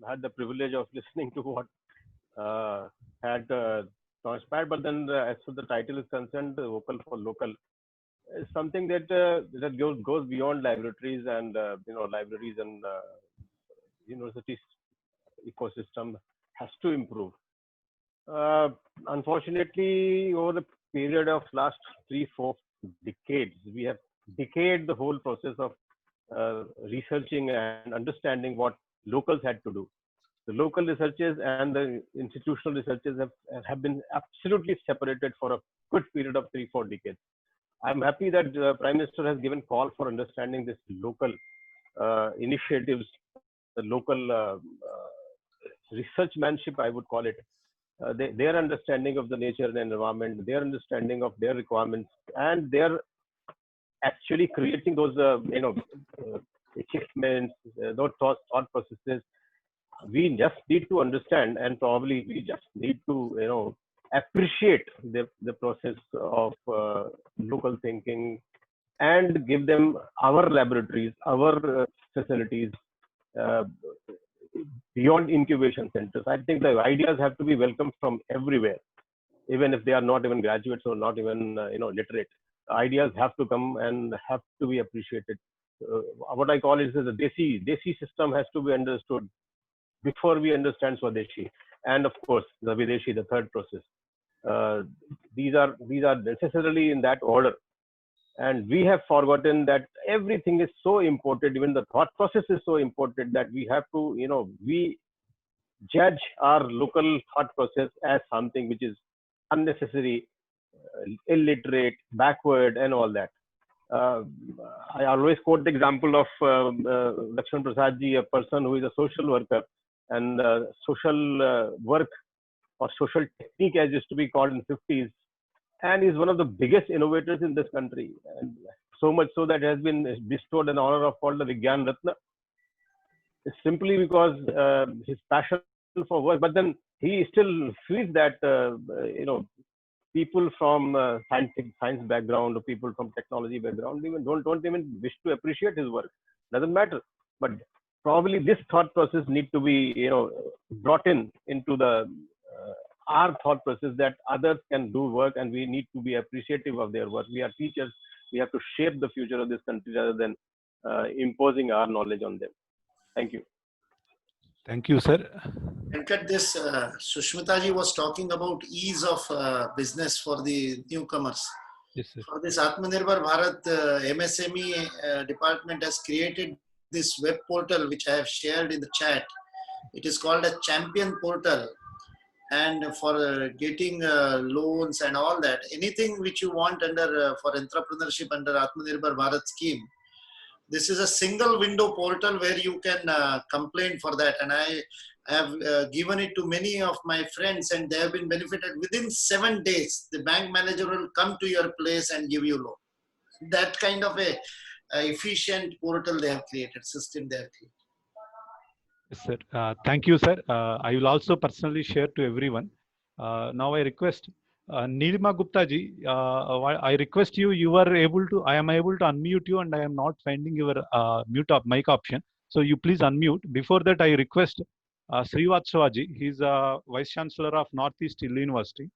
had the privilege of listening to what had transpired. But then, as for the title is concerned, vocal for local is something that that goes beyond laboratories and libraries and universities ecosystem has to improve. Unfortunately, over the period of last 3-4 decades, we have decayed the whole process of researching and understanding what locals had to do. The local researchers and the institutional researchers have been absolutely separated for a good period of 3-4 decades. I'm happy that the Prime Minister has given call for understanding this local initiatives, the local researchmanship, I would call it. Their understanding of the nature and environment, their understanding of their requirements, and their actually creating those achievements, those thought processes. We just need to understand, and probably we just need to appreciate the process of local thinking and give them our laboratories, our facilities beyond incubation centers. I think the ideas have to be welcomed from everywhere, even if they are not even graduates or not even literate. Ideas have to come and have to be appreciated. What I call it is the Desi system has to be understood before we understand Swadeshi, and of course the Videshi, the third process. These are necessarily in that order. And we have forgotten that everything is so important, even the thought process is so important, that we have to, we judge our local thought process as something which is unnecessary, illiterate, backward, and all that. I always quote the example of Lakshman Prasad ji, a person who is a social worker, and social work or social technique, as used to be called in 50s, and is one of the biggest innovators in this country, and so much so that has been bestowed an honor of called the Vigyan Ratna. It's simply because his passion for work, but then he still feels that people from science background or people from technology background even don't even wish to appreciate his work. Doesn't matter, but probably this thought process need to be brought into the our thought process, that others can do work and we need to be appreciative of their work. We are teachers. We have to shape the future of this country rather than imposing our knowledge on them. Thank you. Thank you, sir. Venkat, this Sushmita ji was talking about ease of business for the newcomers. Yes, sir. For this Atmanirbhar Bharat MSME department has created this web portal which I have shared in the chat. It is called a champion portal, and for getting loans and all that, anything which you want under for entrepreneurship under Atmanirbhar Bharat scheme, this is a single window portal where you can complain for that. And I have given it to many of my friends and they have been benefited. Within 7 days, the bank manager will come to your place and give you loan. That kind of a efficient portal they have created, system they have created. Yes, sir. Thank you, sir. I will also personally share to everyone. Now I request Nilima Gupta ji, I request you, I am able to unmute you and I am not finding your mic option. So you please unmute. Before that, I request Srivatsava ji, he is Vice Chancellor of Northeast Hill University.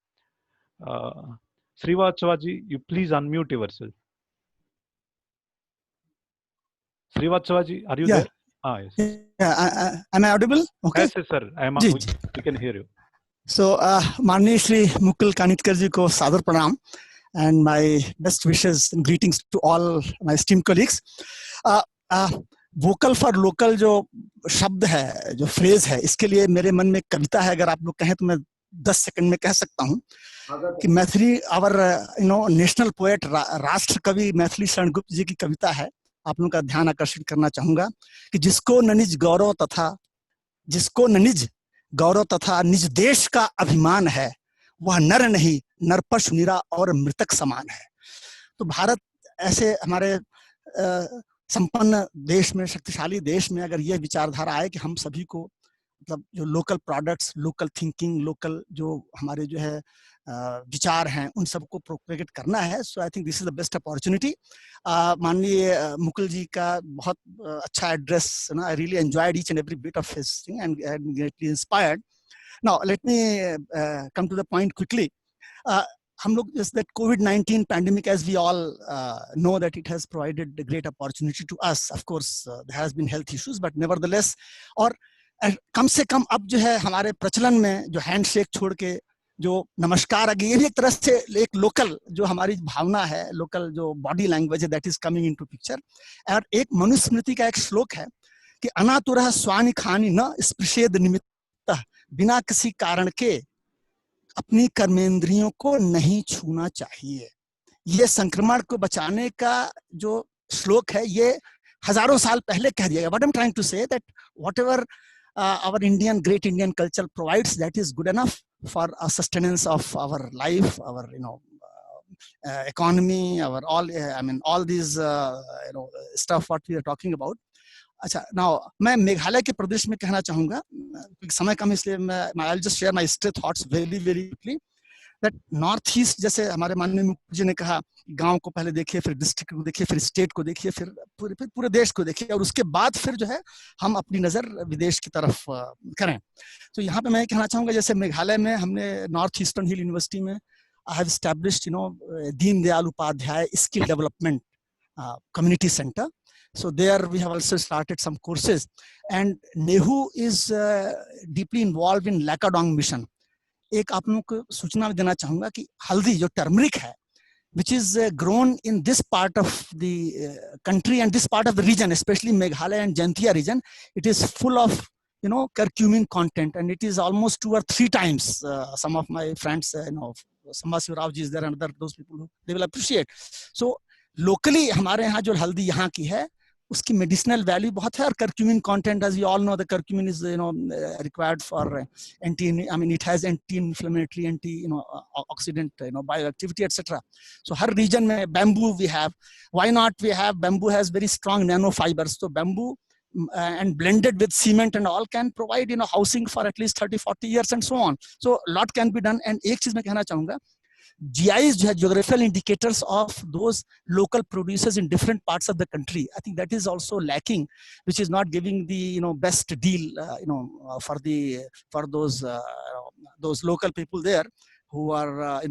Srivatsava ji, you please unmute yourself. Srivatsava ji, are you there? Yes. Yeah, am I audible? Okay. Yes, sir. We can hear you. So, Manni Shri Mukul Kanitkar ji ko sadar pranam and my best wishes and greetings to all my esteemed colleagues. Vocal for local जो शब्द है, जो phrase है, इसके लिए मेरे मन में कविता है. अगर आप लोग कहें तो मैं 10 सेकंड में कह सकता हूँ कि मैथिली, our national poet, राष्ट्र कवि मैथिली शरण गुप्त जी की कविता है. आप लोगों का ध्यान आकर्षित करना चाहूंगा कि जिसको न निज गौरव तथा निज देश का अभिमान है, वह नर नहीं, नर पशु निरा और मृतक समान है. तो भारत ऐसे हमारे संपन्न देश में, शक्तिशाली देश में अगर यह विचारधारा आए कि हम सभी को मतलब जो local products, local thinking, local जो हमारे जो है विचार हैं, उन सबको प्रोपेगेट करना है. So I think this is the best opportunity. माननीय मुकुल जी का बहुत अच्छा address, I really enjoyed each and every bit of his thing and greatly inspired. Now let me come to the point quickly. हम लोग just that COVID-19 pandemic, as we all know, that it has provided a great opportunity to us. Of course, there has been health issues, but nevertheless, और कम से कम अब जो है हमारे प्रचलन में जो हैंडशेक छोड़ के जो नमस्कार आगे, ये भी एक तरह से एक लोकल जो हमारी भावना है, लोकल जो बॉडी लैंग्वेज है, that is coming into picture. और एक मनुस्मृति का एक श्लोक है कि अनातुरः स्वानि खानि न स्पृशेद निमित्तः, बिना किसी कारण के अपनी कर्मेंद्रियों को नहीं छूना चाहिए. ये संक्रमण को बचाने का जो श्लोक है, ये हजारों साल पहले कह दिया गया. What I'm trying to say that whatever our great Indian culture provides, that is good enough for a sustenance of our life, our economy, our all these stuff what we are talking about. अच्छा, now मैं मेघालय के प्रदेश में कहना चाहूँगा, समय कम इसलिए मैं I'll just share my straight thoughts very very quickly. That north east, जैसे हमारे माननीय मुख्यमंत्री जी ने कहा, गांव को पहले देखिए, फिर डिस्ट्रिक्ट को देखिए, फिर स्टेट को देखिए, फिर पूरे देश को देखिए, और उसके बाद फिर जो है हम अपनी नज़र विदेश की तरफ करें. तो यहाँ पे मैं कहना चाहूँगा, जैसे मेघालय में हमने नॉर्थ ईस्टर्न हिल यूनिवर्सिटी में I have established Deendayal Upadhyay skill development community center. So there we have also started some courses, and NEHU is deeply involved in Lakadong mission. एक आप लोगों को सूचना देना चाहूंगा कि हल्दी जो टर्मरिक है, which is grown in this part of the country and this part of the region, especially Meghalaya and Jaintia region, it is full of, you know, curcumin content, and it is almost 2 or 3 times. Some of my friends, you know, Sambasiv Rao ji is there, and other those people who they will appreciate. So locally, हमारे यहाँ जो हल्दी यहाँ की है, उसकी medicinal value बहुत है, और curcumin content, as you all know, the curcumin is, you know, required for it has anti-inflammatory, oxidant, bioactivity, etc. So her region में bamboo we have. Why not we have bamboo has very strong nanofibers. So bamboo and blended with cement and all can provide, you know, housing for at least 30-40 years and so on. So a lot can be done. And एक चीज मैं कहना चाहूँगा, GIs, geographical indicators of those local producers in different parts of the country, I think that is also lacking, which is not giving the, you know, best deal, for those local people there who are,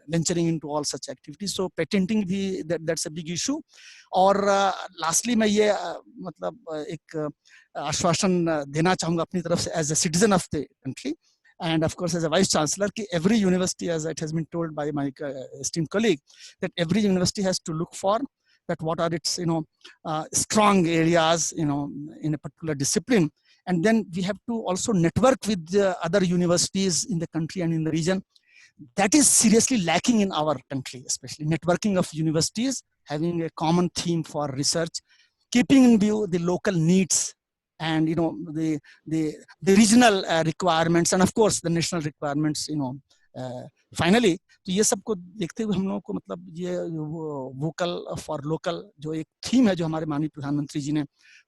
venturing into all such activities. So patenting that's a big issue. और lastly मैं ये मतलब एक आश्वासन देना चाहूँगा अपनी तरफ से as a citizen of the country. And of course, as a vice chancellor, every university, as it has been told by my esteemed colleague, that every university has to look for that what are its, strong areas, in a particular discipline. And then we have to also network with the other universities in the country and in the region. That is seriously lacking in our country, especially networking of universities, having a common theme for research, keeping in view the local needs, and the regional requirements, and of course the national requirements. Finally, तो ये सबको देखते हुए हम लोगों को मतलब ये वोकल फॉर लोकल जो एक थीम है, जो हमारे माननीय प्रधानमंत्री जी ने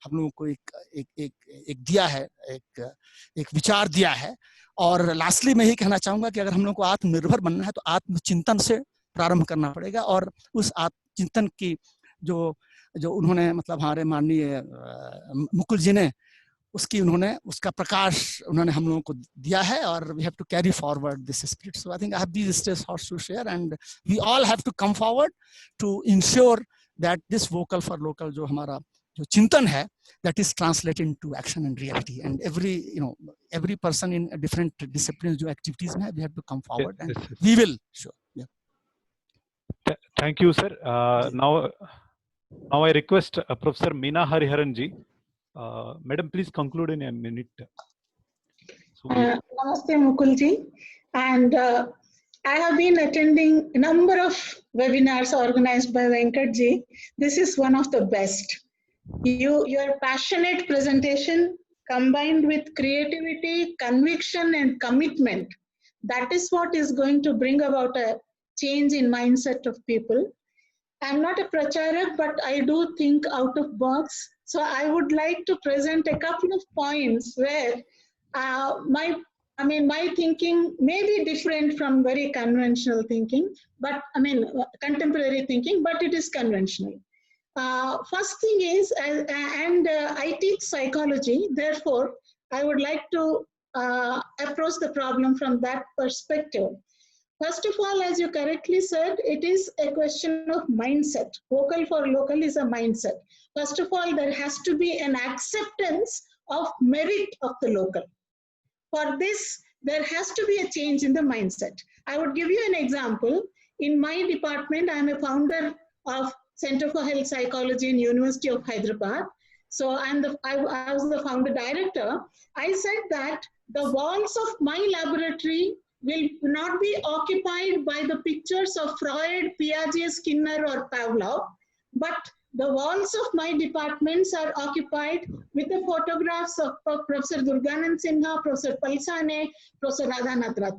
हम लोगों को एक दिया है, एक विचार दिया है. और लास्टली मैं यही कहना चाहूंगा कि अगर हम लोगों को आत्मनिर्भर बनना है तो आत्मचिंतन से प्रारंभ करना पड़ेगा. और उस आत्मचिंतन की जो उन्होंने मतलब हमारे माननीय मुकुल जी ने उसका प्रकाश उन्होंने हम लोगों को दिया है. और we have to carry forward this spirit. So I think I have these thoughts to share, and we all have to come forward to ensure that this vocal for local जो हमारा जो चिंतन है, that is translated into action and reality. And every person in different disciplines जो activities में है, we have to come forward, and we will. Sure. Yeah. Thank you, sir. Now I request Professor Meena Hariharan ji. Madam, please conclude in a minute. Namaste, Mukul ji. And I have been attending a number of webinars organized by Venkat ji. This is one of the best. Your passionate presentation combined with creativity, conviction, and commitment, that is what is going to bring about a change in mindset of people. I'm not a pracharak, but I do think out of box. So I would like to present a couple of points where my thinking may be different from very conventional thinking, but contemporary thinking, but it is conventional. First thing is, I teach psychology, therefore I would like to approach the problem from that perspective. First of all, as you correctly said, it is a question of mindset. Vocal for local is a mindset. First of all, there has to be an acceptance of merit of the local. For this, there has to be a change in the mindset. I would give you an example. In my department, I am a founder of Center for Health Psychology in University of Hyderabad. So I was the founder director. I said that the walls of my laboratory will not be occupied by the pictures of Freud, Piaget, Skinner, or Pavlov, but the walls of my departments are occupied with the photographs of Professor Durganand Sinha, Professor Palsane, Professor Radhanath Rath.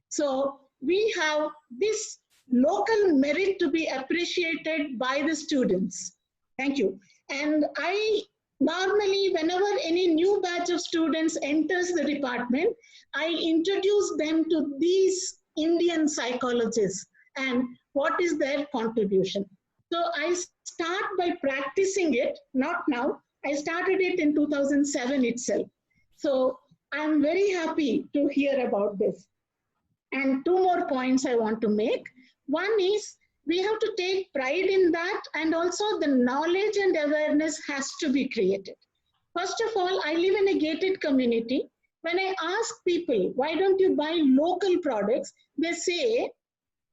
So we have this local merit to be appreciated by the students. Thank you. And I normally, whenever any new batch of students enters the department, I introduce them to these Indian psychologists and what is their contribution. So I start by practicing it, not now. I started it in 2007 itself. So I'm very happy to hear about this. And 2 more points I want to make. One is, we have to take pride in that, and also the knowledge and awareness has to be created. First of all, I live in a gated community. When I ask people, why don't you buy local products? They say,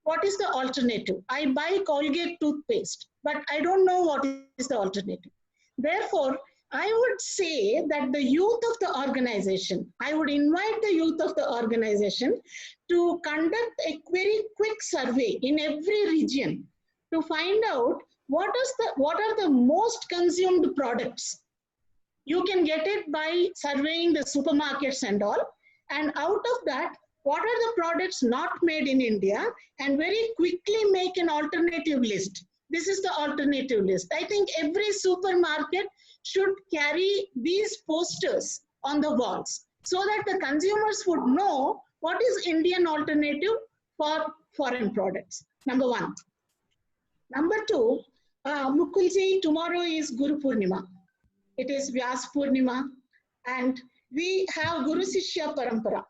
what is the alternative? I buy Colgate toothpaste, but I don't know what is the alternative. Therefore, I would say that the youth of the organization, I would invite the youth of the organization to conduct a very quick survey in every region to find out what are the most consumed products. You can get it by surveying the supermarkets and all. And out of that, what are the products not made in India, and very quickly make an alternative list. This is the alternative list. I think every supermarket should carry these posters on the walls so that the consumers would know what is Indian alternative for foreign products. Number one. Number two, Mukulji, tomorrow is Guru Purnima. It is Vyas Purnima, and we have Guru Sishya Parampara.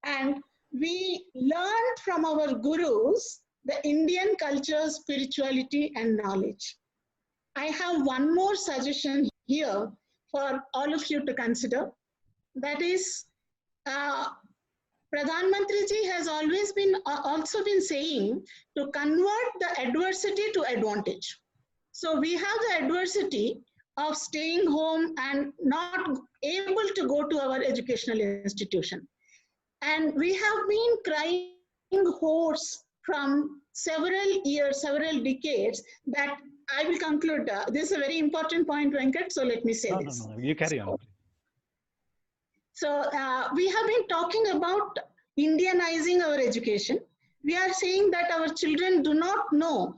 And we learned from our gurus the Indian culture, spirituality, and knowledge. I have one more suggestion here for all of you to consider. That is, Pradhan Mantri ji has always been also been saying to convert the adversity to advantage. So we have the adversity of staying home and not able to go to our educational institution. And we have been crying hoarse from several years, several decades, that I will conclude. This is a very important point, Venkat, so let me say this. No, you carry on. So we have been talking about Indianizing our education. We are saying that our children do not know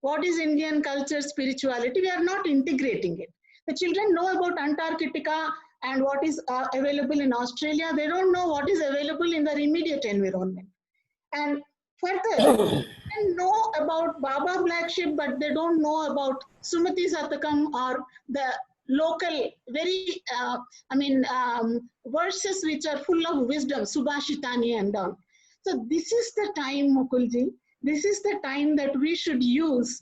what is Indian culture, spirituality. We are not integrating it. The children know about Antarctica and what is available in Australia. They don't know what is available in their immediate environment. And further, they know about Baba Black Sheep, but they don't know about Sumati Satakam or the local, very, verses which are full of wisdom, Subhashitani and all. So this is the time, Mukulji, this is the time that we should use,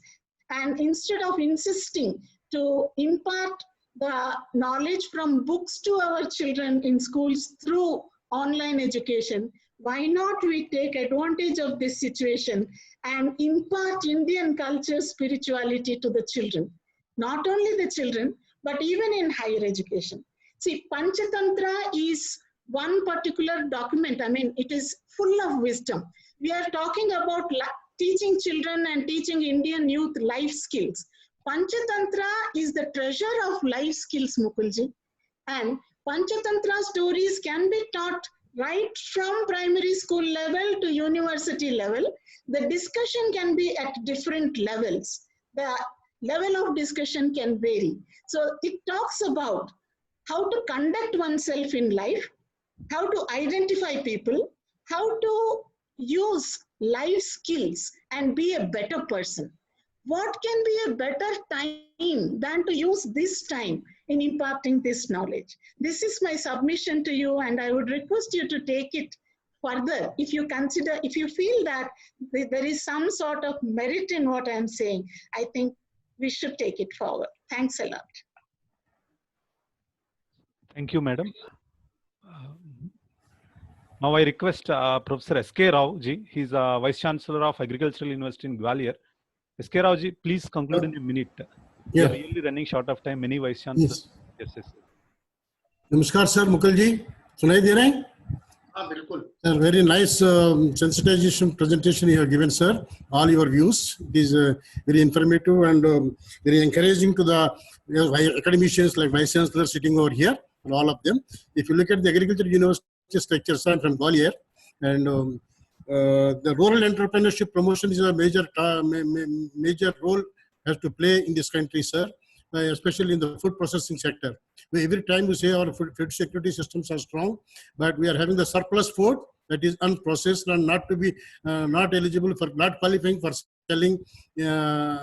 and instead of insisting to impart the knowledge from books to our children in schools through online education, why not we take advantage of this situation and impart Indian culture, spirituality to the children? Not only the children, but even in higher education. See, Panchatantra is one particular document. I mean, it is full of wisdom. We are talking about teaching children and teaching Indian youth life skills. Panchatantra is the treasure of life skills, Mukulji. And Panchatantra stories can be taught right from primary school level to university level. The discussion can be at different levels. The level of discussion can vary. So it talks about how to conduct oneself in life, how to identify people, how to use life skills and be a better person. What can be a better time than to use this time in imparting this knowledge? This is my submission to you, and I would request you to take it further. If you consider, if you feel that there is some sort of merit in what I am saying, I think we should take it forward. Thanks a lot. Thank you, madam. Now I request Professor S.K. Rao ji. He's Vice Chancellor of Agricultural University in Gwalior. S.K. Rao ji, please conclude in a minute. We are really running short of time. Many Vice Chancellors. Yes. Namaskar, sir. Mukul ji, sunai de rahe hain? Bilkul. Sir, very nice sensitization presentation you have given, sir. All your views. It is very informative and very encouraging to the academicians like Vice Chancellor sitting over here, and all of them. If you look at the Agriculture University structure, sir, from Gwalior, and the rural entrepreneurship promotion is a major role has to play in this country, sir, especially in the food processing sector. Every time we say our food security systems are strong, but we are having the surplus food that is unprocessed and not to be not eligible for, not qualifying for selling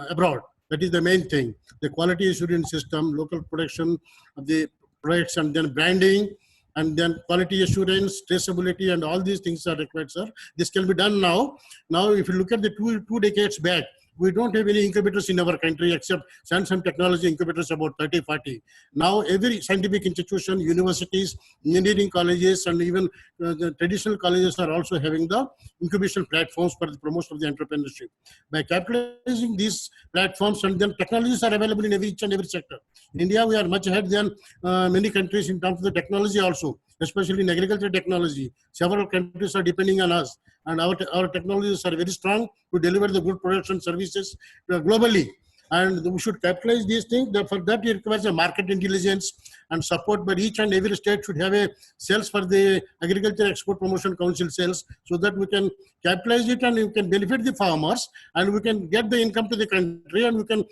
abroad. That is the main thing. The quality assurance system, local production of the products, and then branding, and then quality assurance, traceability, and all these things are required, sir. This can be done now. Now, if you look at the two decades back, We don't have any incubators in our country except some technology incubators, about 30, 40. Now every scientific institution, universities, engineering colleges, and even the traditional colleges are also having the incubation platforms for the promotion of the entrepreneurship. By capitalizing these platforms, and then technologies are available in each and every sector. In India, we are much ahead than many countries in terms of the technology also, especially in agriculture technology. Several countries are depending on us, and our technologies are very strong to deliver the good products and services globally. And we should capitalize these things. For that, it requires a market intelligence and support. But each and every state should have a sales for the Agriculture Export Promotion Council sales, so that we can capitalize it and we can benefit the farmers, and we can get the income to the country, and we can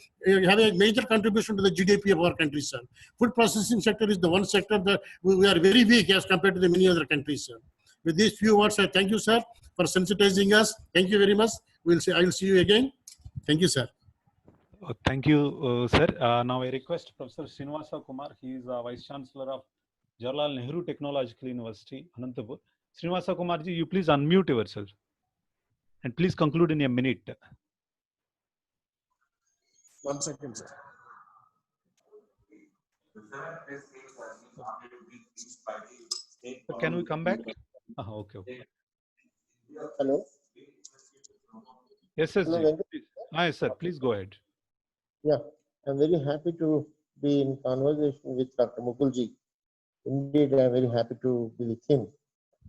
have a major contribution to the GDP of our country, sir. Food processing sector is the one sector that we are very weak as compared to the many other countries, sir. With these few words, I thank you, sir, for sensitizing us. Thank you very much. I will see you again. Thank you, sir. Thank you, sir. Now I request Professor Srinivasa Kumar. He is Vice Chancellor of Jawaharlal Nehru Technological University, Anantapur. Srinivasa Kumar ji, you please unmute yourself and please conclude in a minute. 1 second, sir. So can we come back? Okay. Hello. Yes, sir. Hello, Hi, sir. Please go ahead. Yeah, I'm very happy to be in conversation with Dr. Mukul-ji. Indeed, I'm very happy to be with him.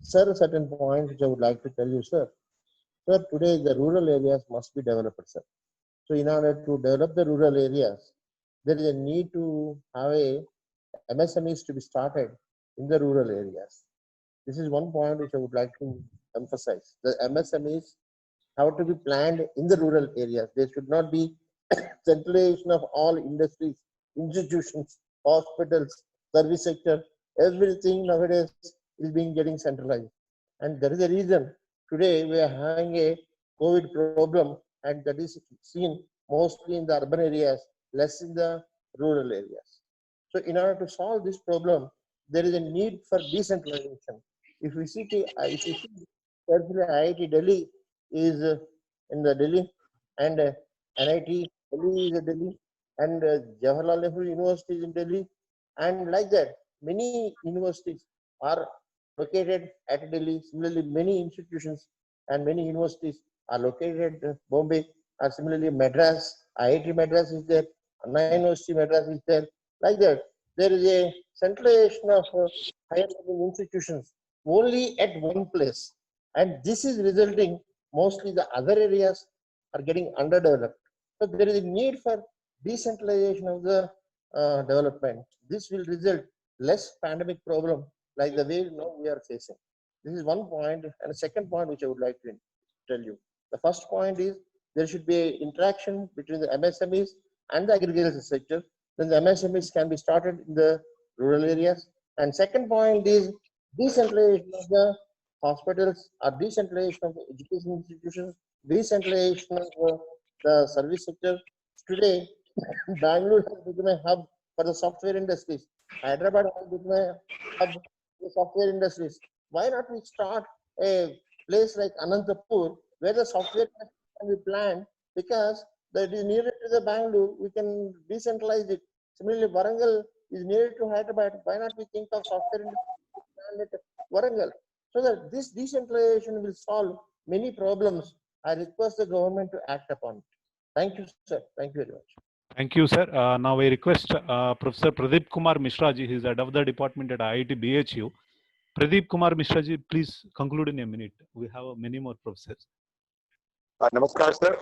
Sir, a certain point which I would like to tell you, sir. Sir, today the rural areas must be developed, sir. So in order to develop the rural areas, there is a need to have a MSMEs to be started in the rural areas. This is one point which I would like to emphasize. The MSMEs have to be planned in the rural areas. There should not be centralization of all industries, institutions, hospitals, service sector. Everything nowadays is getting centralized. And there is a reason today we are having a COVID problem, and that is seen mostly in the urban areas, less in the rural areas. So in order to solve this problem, there is a need for decentralization. If we see carefully, IIT Delhi is in the Delhi, and NIT Delhi is in Delhi, and Jawaharlal Nehru University is in Delhi, and like that, many universities are located at Delhi. Similarly, many institutions and many universities are located at Bombay, and similarly Madras, IIT Madras is there, Anna University Madras is there. Like that, there is a centralization of higher level institutions only at one place, and this is resulting mostly the other areas are getting underdeveloped. So there is a need for decentralization of the development. This will result less pandemic problem like the way now we are facing. This is one point, and a second point which I would like to tell you. The first point is there should be an interaction between the MSMEs and the agriculture sector. Then the MSMEs can be started in the rural areas. And second point is decentralization of the hospitals, or decentralization of the education institutions, decentralization of the service sector. Today, Bangalore has become a hub for the software industries. Hyderabad has become a hub for the software industries. Why not we start a place like Anantapur where the software can be planned, because that is nearer to the Bangalore, we can decentralize it. Similarly, Warangal is nearer to Hyderabad. Why not we think of software industry Warangal? So that this decentralization will solve many problems. I request the government to act upon it. Thank you, sir. Thank you very much. Thank you, sir. Now I request Professor Pradeep Kumar Mishra ji, he is head of the department at IIT BHU. Pradeep Kumar Mishra ji, please conclude in a minute. We have many more professors. Namaskar, sir.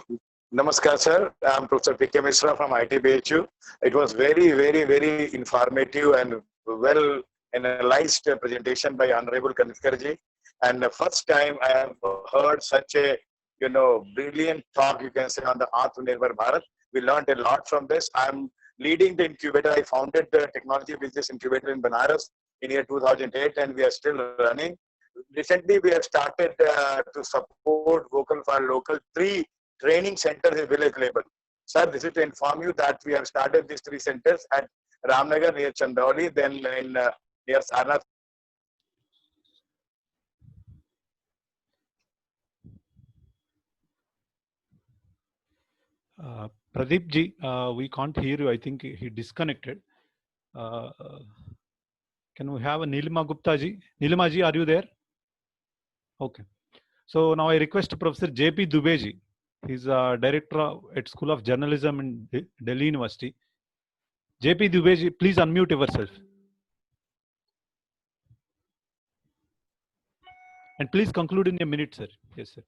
Namaskar, sir. I'm Professor P.K. Mishra from IIT BHU. It was very, very, very informative and well analyzed presentation by Honorable Kanetkar ji. And the first time I have heard such a, brilliant talk, you can say, on the Atmanirbhar Bharat. We learned a lot from this. I'm leading the incubator. I founded the technology business incubator in Banaras in year 2008, and we are still running. Recently, we have started to support Vocal for Local. 3 training centers in village level. Sir, this is to inform you that we have started these 3 centers at Ramnagar near Chandauli, then in near Sarnath. Pradeep ji, we can't hear you. I think he disconnected. Can we have a Nilima Gupta ji? Nilima ji, are you there? Okay. So now I request Professor J.P. Dubey ji. He's a director at School of Journalism in Delhi University. J.P. Dubey ji, please unmute yourself. And please conclude in a minute, sir. Yes, sir.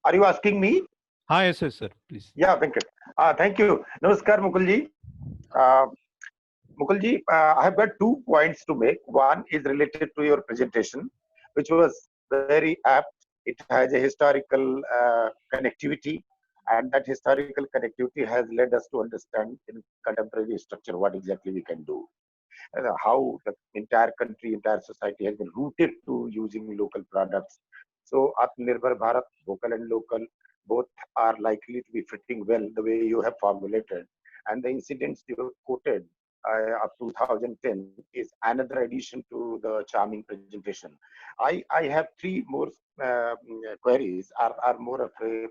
Are you asking me? Yes, yes, sir. Please. Yeah, Venkat. Thank you. Namaskar, Mukulji. Mukulji, I have got 2 points to make. One is related to your presentation, which was very apt. It has a historical connectivity, and that historical connectivity has led us to understand in contemporary structure what exactly we can do. How the entire country, entire society has been rooted to using local products. So Atmanirbhar Bharat, vocal and local, both are likely to be fitting well the way you have formulated. And the incidents you have quoted up to 2010 is another addition to the charming presentation. I have 3 more queries, are more of a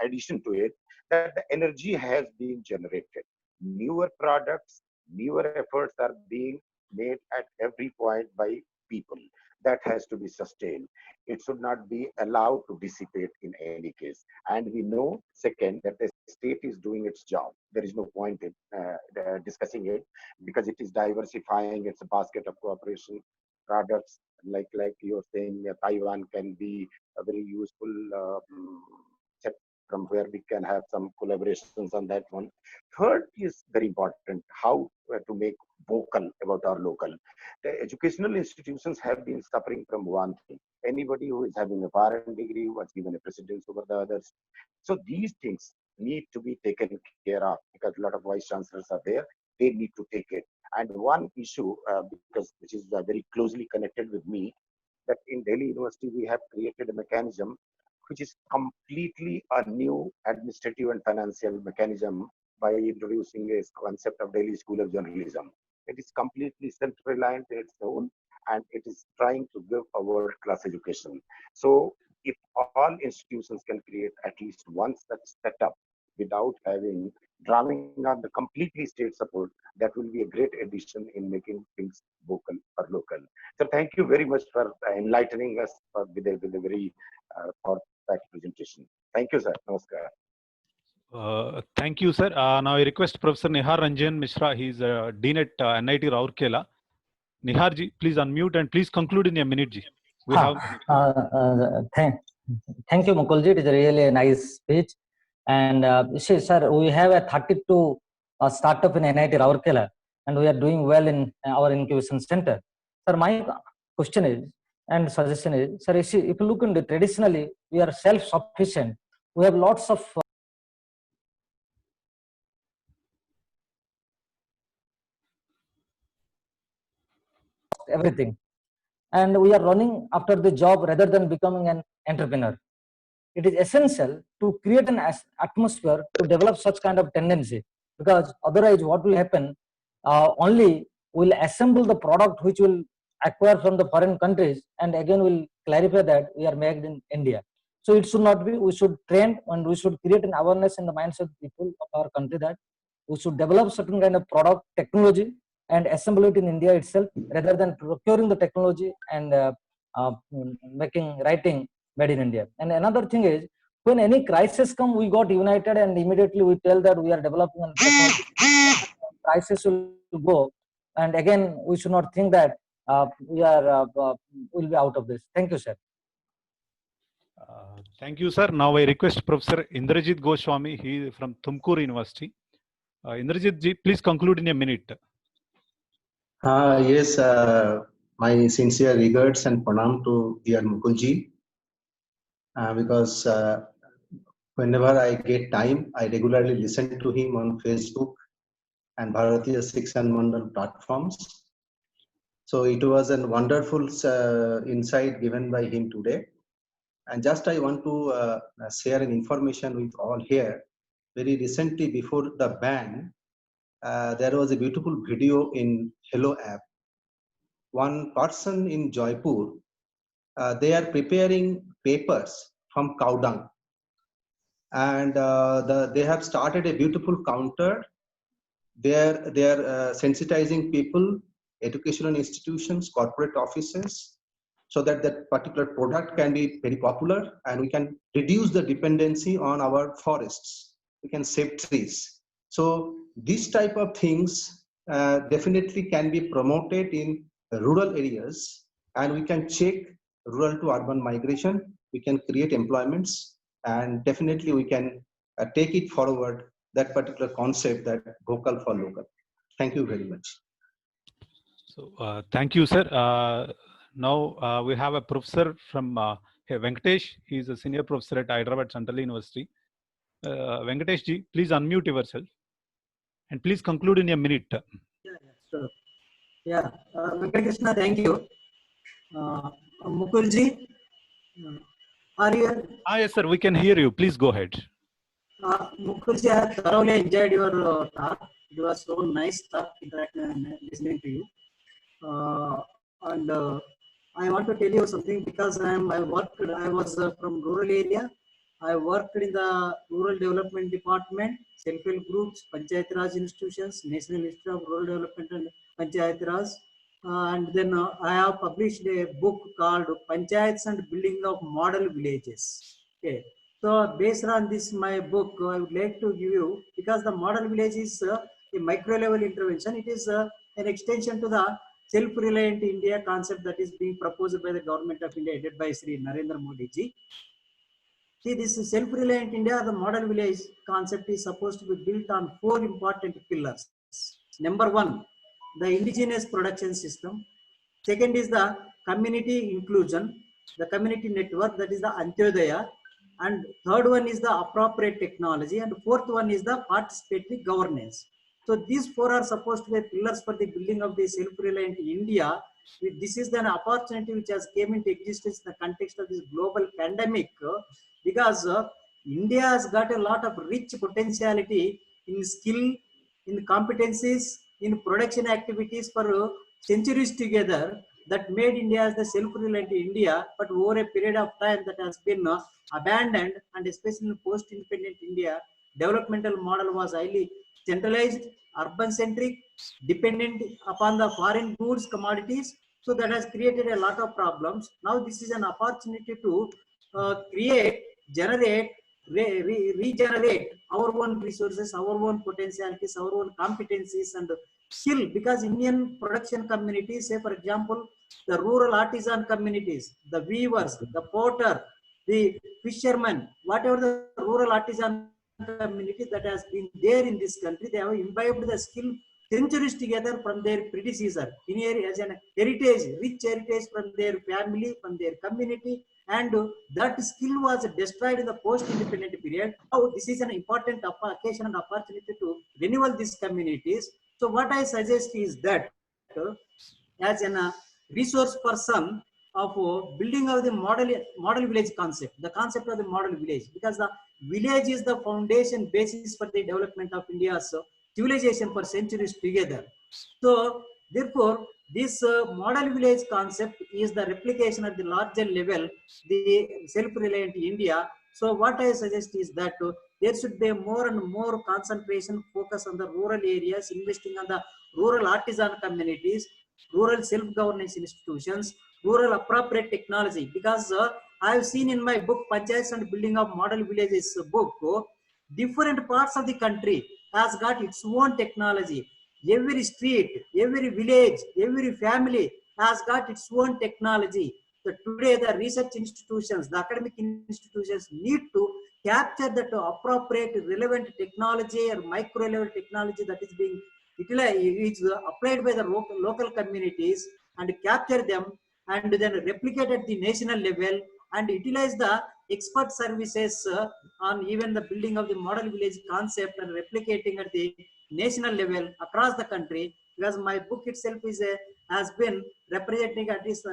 addition to it, that the energy has been generated. Newer products, newer efforts are being made at every point by people. That has to be sustained. It should not be allowed to dissipate in any case. And we know, second, that the state is doing its job. There is no point in discussing it, because it is diversifying its basket of cooperation products. Like you're saying, Taiwan can be a very useful step from where we can have some collaborations on that one. Third is very important, how to make vocal about our local. The educational institutions have been suffering from one thing. Anybody who is having a foreign degree was given a precedence over the others. So these things need to be taken care of, because a lot of vice chancellors are there. They need to take it. And one issue, which is very closely connected with me, that in Delhi University we have created a mechanism which is completely a new administrative and financial mechanism by introducing a concept of Delhi School of Journalism. It is completely self-reliant in its own, and it is trying to give a world-class education. So if all institutions can create at least one such setup without drawing on the completely state support, that will be a great addition in making things vocal or local. So thank you very much for enlightening us with a very thought-packed presentation. Thank you, sir. Namaskar. Thank you, sir. Now I request Professor Nihar Ranjan Mishra. He is Dean at NIT Rourkela. Nihar ji, please unmute and please conclude in a minute, ji. We have. Thank you, Mukulji. It is really a nice speech. And see, sir, we have a 32 startup in NIT Rourkela, and we are doing well in our incubation center. Sir, my question is, and suggestion is, sir, if you look into traditionally, we are self-sufficient. We have lots of everything, and we are running after the job rather than becoming an entrepreneur. It is essential to create an atmosphere to develop such kind of tendency, because otherwise what will happen, only we'll assemble the product which will acquire from the foreign countries, and again we'll clarify that we are made in India. So it should not be. We should train and we should create an awareness in the minds of people of our country that we should develop certain kind of product technology and assemble it in India itself, rather than procuring the technology and writing made in India. And another thing is, when any crisis come, we got united and immediately we tell that we are developing a technology. Crisis will go, and again we should not think that we are will be out of this. Thank you, sir. Thank you, sir. Now I request Professor Indrajit Goswami. He is from Tumkur University. Indrajit ji, please conclude in a minute. Yes, my sincere regards and pranam to dear Mukulji, because whenever I get time, I regularly listen to him on Facebook and Bharatiya Shikshan Mandal platforms. So it was a wonderful insight given by him today. And just I want to share an information with all here. Very recently, before the ban, there was a beautiful video in Hello app. One person in Jaipur, they are preparing papers from cow dung. And they have started a beautiful counter. They are sensitizing people, educational institutions, corporate offices, so that that particular product can be very popular, and we can reduce the dependency on our forests. We can save trees. So these type of things definitely can be promoted in rural areas, and we can check rural to urban migration. We can create employments, and definitely we can take it forward, that particular concept, that vocal for local. Thank you very much. So thank you, sir. Now we have a professor from Venkatesh. He is a senior professor at Hyderabad Central University. Venkatesh ji, please unmute yourself and please conclude in a minute. Yeah, sure. Yeah, Venkatesh, thank you. Mukulji, are you? Yes, sir. We can hear you. Please go ahead. Mukulji, I have thoroughly enjoyed your talk. It was so nice talk, interacting and listening to you. And I want to tell you something, because I was from rural area. I worked in the rural development department, self-help groups, Panchayat Raj institutions, National Institute of Rural Development and Panchayat Raj. And then I have published a book called Panchayats and Building of Model Villages. Okay. So based on this, my book, I would like to give you, because the model village is a micro level intervention. It is an extension to the self-reliant India concept that is being proposed by the government of India, headed by Sri Narendra Modi ji. See, this self-reliant India, the model village concept, is supposed to be built on 4 important pillars. Number 1, the indigenous production system. Second is the community inclusion, the community network, that is the Antyodaya. And third one is the appropriate technology. And fourth one is the participatory governance. So these 4 are supposed to be pillars for the building of the self-reliant India. This is an opportunity which has came into existence in the context of this global pandemic, because India has got a lot of rich potentiality in skill, in competencies, in production activities for centuries together, that made India as the self-reliant India. But over a period of time, that has been abandoned, and especially in post-independent India, developmental model was highly centralized, urban-centric, dependent upon the foreign goods, commodities. So that has created a lot of problems. Now this is an opportunity to create, generate, regenerate our own resources, our own potentialities, our own competencies and skill. Because Indian production communities, say for example, the rural artisan communities, the weavers, the potter, the fishermen, whatever the rural artisan community that has been there in this country, they have imbibed the skill centuries together from their predecessor, in as an heritage, rich heritage from their family, from their community, and that skill was destroyed in the post-independent period. Now this is an important occasion and opportunity to renewal these communities. So what I suggest is that as a resource person of building of the model village concept, the concept of the model village, because the village is the foundation basis for the development of India's civilization for centuries together. So therefore, this model village concept is the replication at the larger level, the self-reliant India. So what I suggest is that there should be more and more concentration, focus on the rural areas, investing on the rural artisan communities, rural self-governance institutions, rural appropriate technology. Because I have seen in my book, Panchayats and Building of Model Villages book, different parts of the country has got its own technology. Every street, every village, every family has got its own technology. So today the research institutions, the academic institutions need to capture that appropriate relevant technology or micro level technology that is being utilized, is applied by the local communities, and capture them and then replicate at the national level, and utilize the expert services on even the building of the model village concept and replicating at the national level across the country. Because my book itself is has been representing at least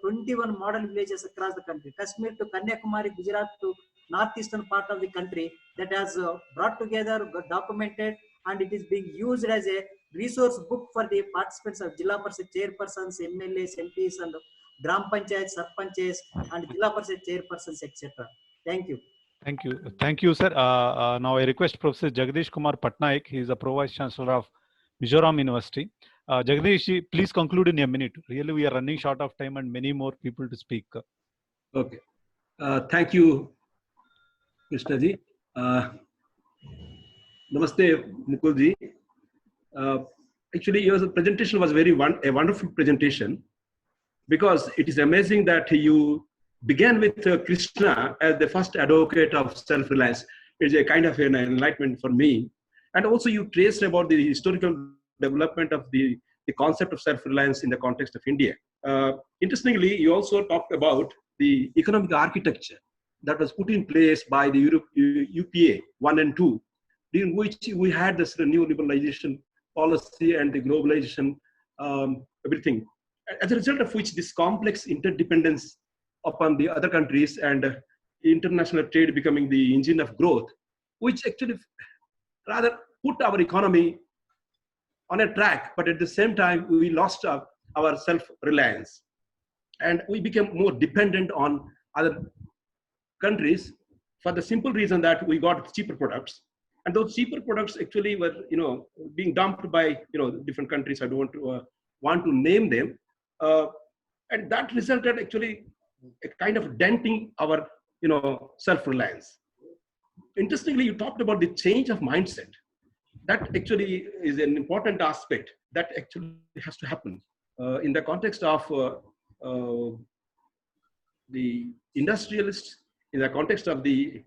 21 model villages across the country, Kashmir to Kanyakumari, Gujarat to northeastern part of the country, that has brought together, documented, and it is being used as a resource book for the participants of Jilla Parishad chairpersons, MLAs, MPs, and Gram Panchayat, Sarpanches, and Jilla Parishad chairpersons, etc. Thank you. Thank you. Thank you, sir. Now I request Professor Jagdish Kumar Patnaik. He is the Pro-Vice Chancellor of Mizoram University. Jagdish, please conclude in a minute. Really, we are running short of time and many more people to speak. Okay. Thank you, Krishnaji. Namaste, Mukulji. Actually, your presentation was a wonderful presentation, because it is amazing that you began with Krishna as the first advocate of self-reliance. It's a kind of an enlightenment for me. And also you traced about the historical development of the concept of self-reliance in the context of India. Interestingly, you also talked about the economic architecture that was put in place by the UPA 1 and 2, in which we had this new liberalization policy and the globalization, everything. As a result of which this complex interdependence upon the other countries and international trade becoming the engine of growth, which actually rather put our economy on a track, but at the same time, we lost our self-reliance. And we became more dependent on other countries for the simple reason that we got cheaper products. And those cheaper products actually were, being dumped by, different countries. I don't want to name them. And that resulted actually a kind of denting our, self-reliance. Interestingly, you talked about the change of mindset. That actually is an important aspect that actually has to happen in the context of the industrialists, in the context of the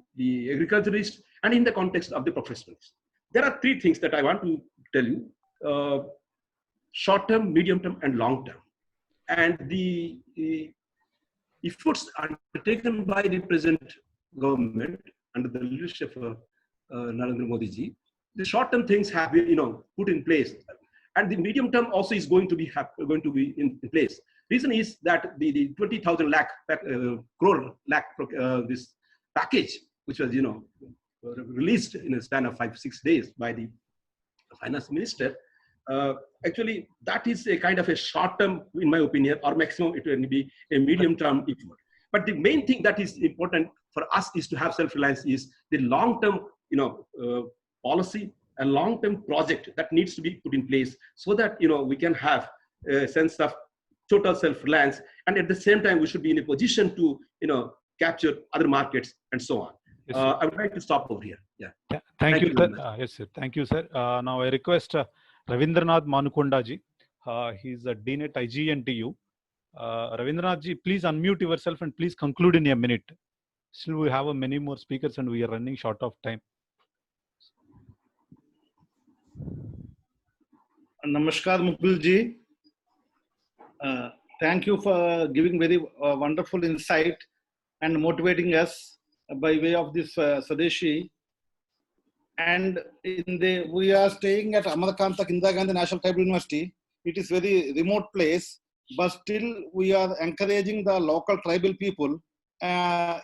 agriculturists, and in the context of the professionals. There are three things that I want to tell you: short-term, medium-term, and long-term. And the efforts undertaken by the present government under the leadership of Narendra Modi ji, the short-term things have been, put in place, and the medium-term also is going to be in place. Reason is that the 20,000 crore this package, which was released in a span of 5-6 days by the finance minister, actually that is a kind of a short-term, in my opinion, or maximum it will be a medium-term effort. But the main thing that is important for us is to have self-reliance is the long-term, policy, a long-term project that needs to be put in place so that we can have a sense of total self-reliance, and at the same time we should be in a position to capture other markets and so on. Yes, I would like to stop over here. Yeah. Thank you, sir. Yes, sir. Thank you, sir. Now I request Ravindranath Manukonda ji. He's a Dean at IGNTU. Ravindranath ji, please unmute yourself and please conclude in a minute. Still, we have many more speakers and we are running short of time. Namaskar, Mukul ji. Thank you for giving very wonderful insight and motivating us by way of this Swadeshi. And we are staying at Amarkanta Indira Gandhi National Tribal University. It is very remote place, but still we are encouraging the local tribal people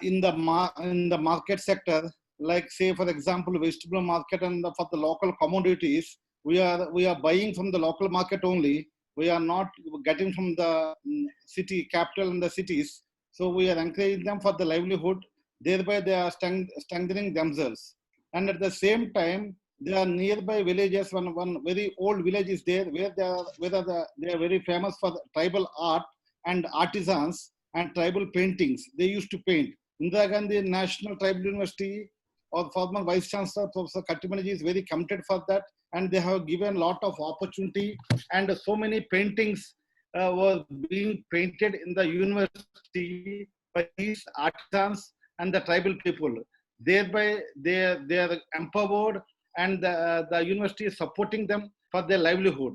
in the market sector, like say for example vegetable market, and for the local commodities we are buying from the local market only. We are not getting from the city capital and the cities. So we are encouraging them for the livelihood. Thereby they are strengthening themselves. And at the same time, there are nearby villages. One very old village is there where they are very famous for the tribal art and artisans and tribal paintings. They used to paint. Indira Gandhi National Tribal University, or former Vice Chancellor Professor Kattimaniji is very committed for that, and they have given a lot of opportunity, and so many paintings were being painted in the university by these artisans and the tribal people. Thereby they are empowered, and the university is supporting them for their livelihood.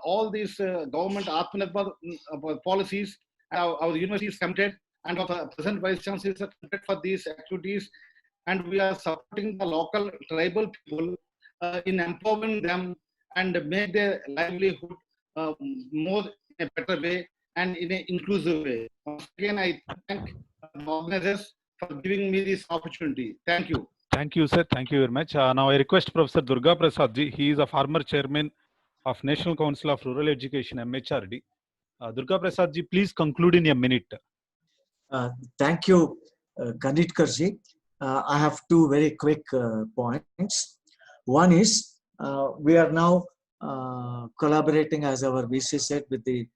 All these government Atmanirbhar policies, our university is committed, and our present Vice Chancellor is committed for these activities, and we are supporting the local tribal people in empowering them and make their livelihood more in a better way and in an inclusive way. Once again, I thank the organizers for giving me this opportunity. Thank you. Thank you, sir. Thank you very much. Now I request Professor Durga Prasad ji. He is a former chairman of National Council of Rural Education, MHRD. Durga Prasad ji, please conclude in a minute. Thank you, Kanitkarji, I have two very quick points. One is we are now collaborating, as our VC said, with the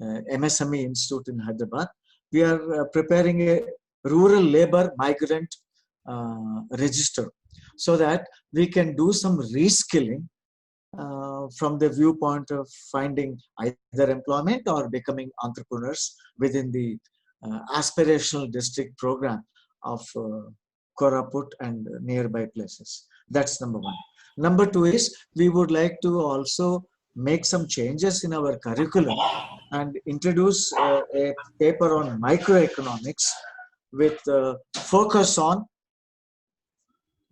MSME Institute in Hyderabad. We are preparing a rural labor migrant register so that we can do some reskilling from the viewpoint of finding either employment or becoming entrepreneurs within the aspirational district program of Koraput and nearby places. That's number one. Number two is we would like to also make some changes in our curriculum and introduce a paper on microeconomics with focus on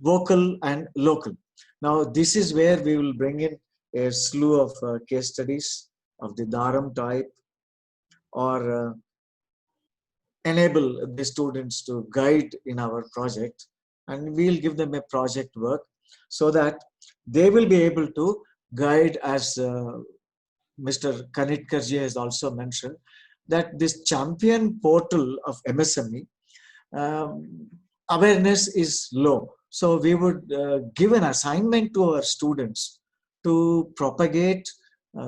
vocal and local. Now, this is where we will bring in a slew of case studies of the Dharam type, or enable the students to guide in our project, and we'll give them a project work so that they will be able to guide, as Mr. Kanitkarji has also mentioned, that this champion portal of MSME awareness is low. So we would give an assignment to our students to propagate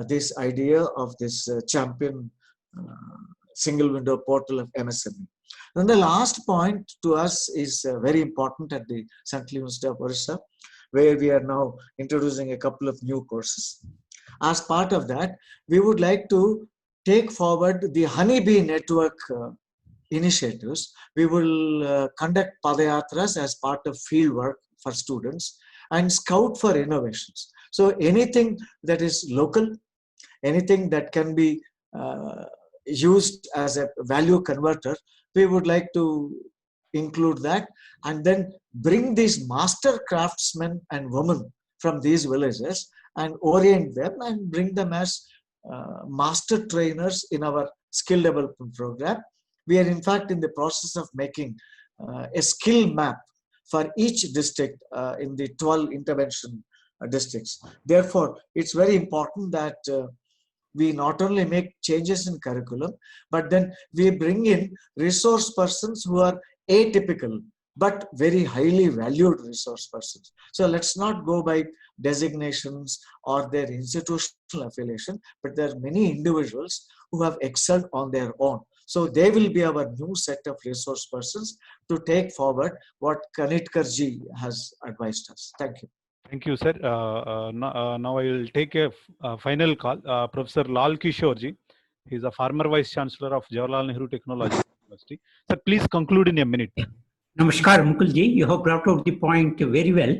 this idea of this champion single window portal of MSME. And the last point to us is very important at the Central University of Orissa, where we are now introducing a couple of new courses. As part of that, we would like to take forward the Honeybee Network initiatives. We will conduct Padayatras as part of field work for students and scout for innovations. So anything that is local, anything that can be used as a value converter, we would like to include that, and then bring these master craftsmen and women from these villages and orient them and bring them as master trainers in our skill development program. We are in fact in the process of making a skill map for each district in the 12 intervention districts. Therefore, it's very important that we not only make changes in curriculum, but then we bring in resource persons who are atypical, but very highly valued resource persons. So let's not go by designations or their institutional affiliation, but there are many individuals who have excelled on their own. So they will be our new set of resource persons to take forward what Kanitkarji has advised us. Thank you. Thank you, sir. Now I will take a final call. Professor Lal Kishorji, he is a former Vice Chancellor of Jawaharlal Nehru Technological University. Sir, please conclude in a minute. Namaskar, Mukulji. You have brought out the point very well.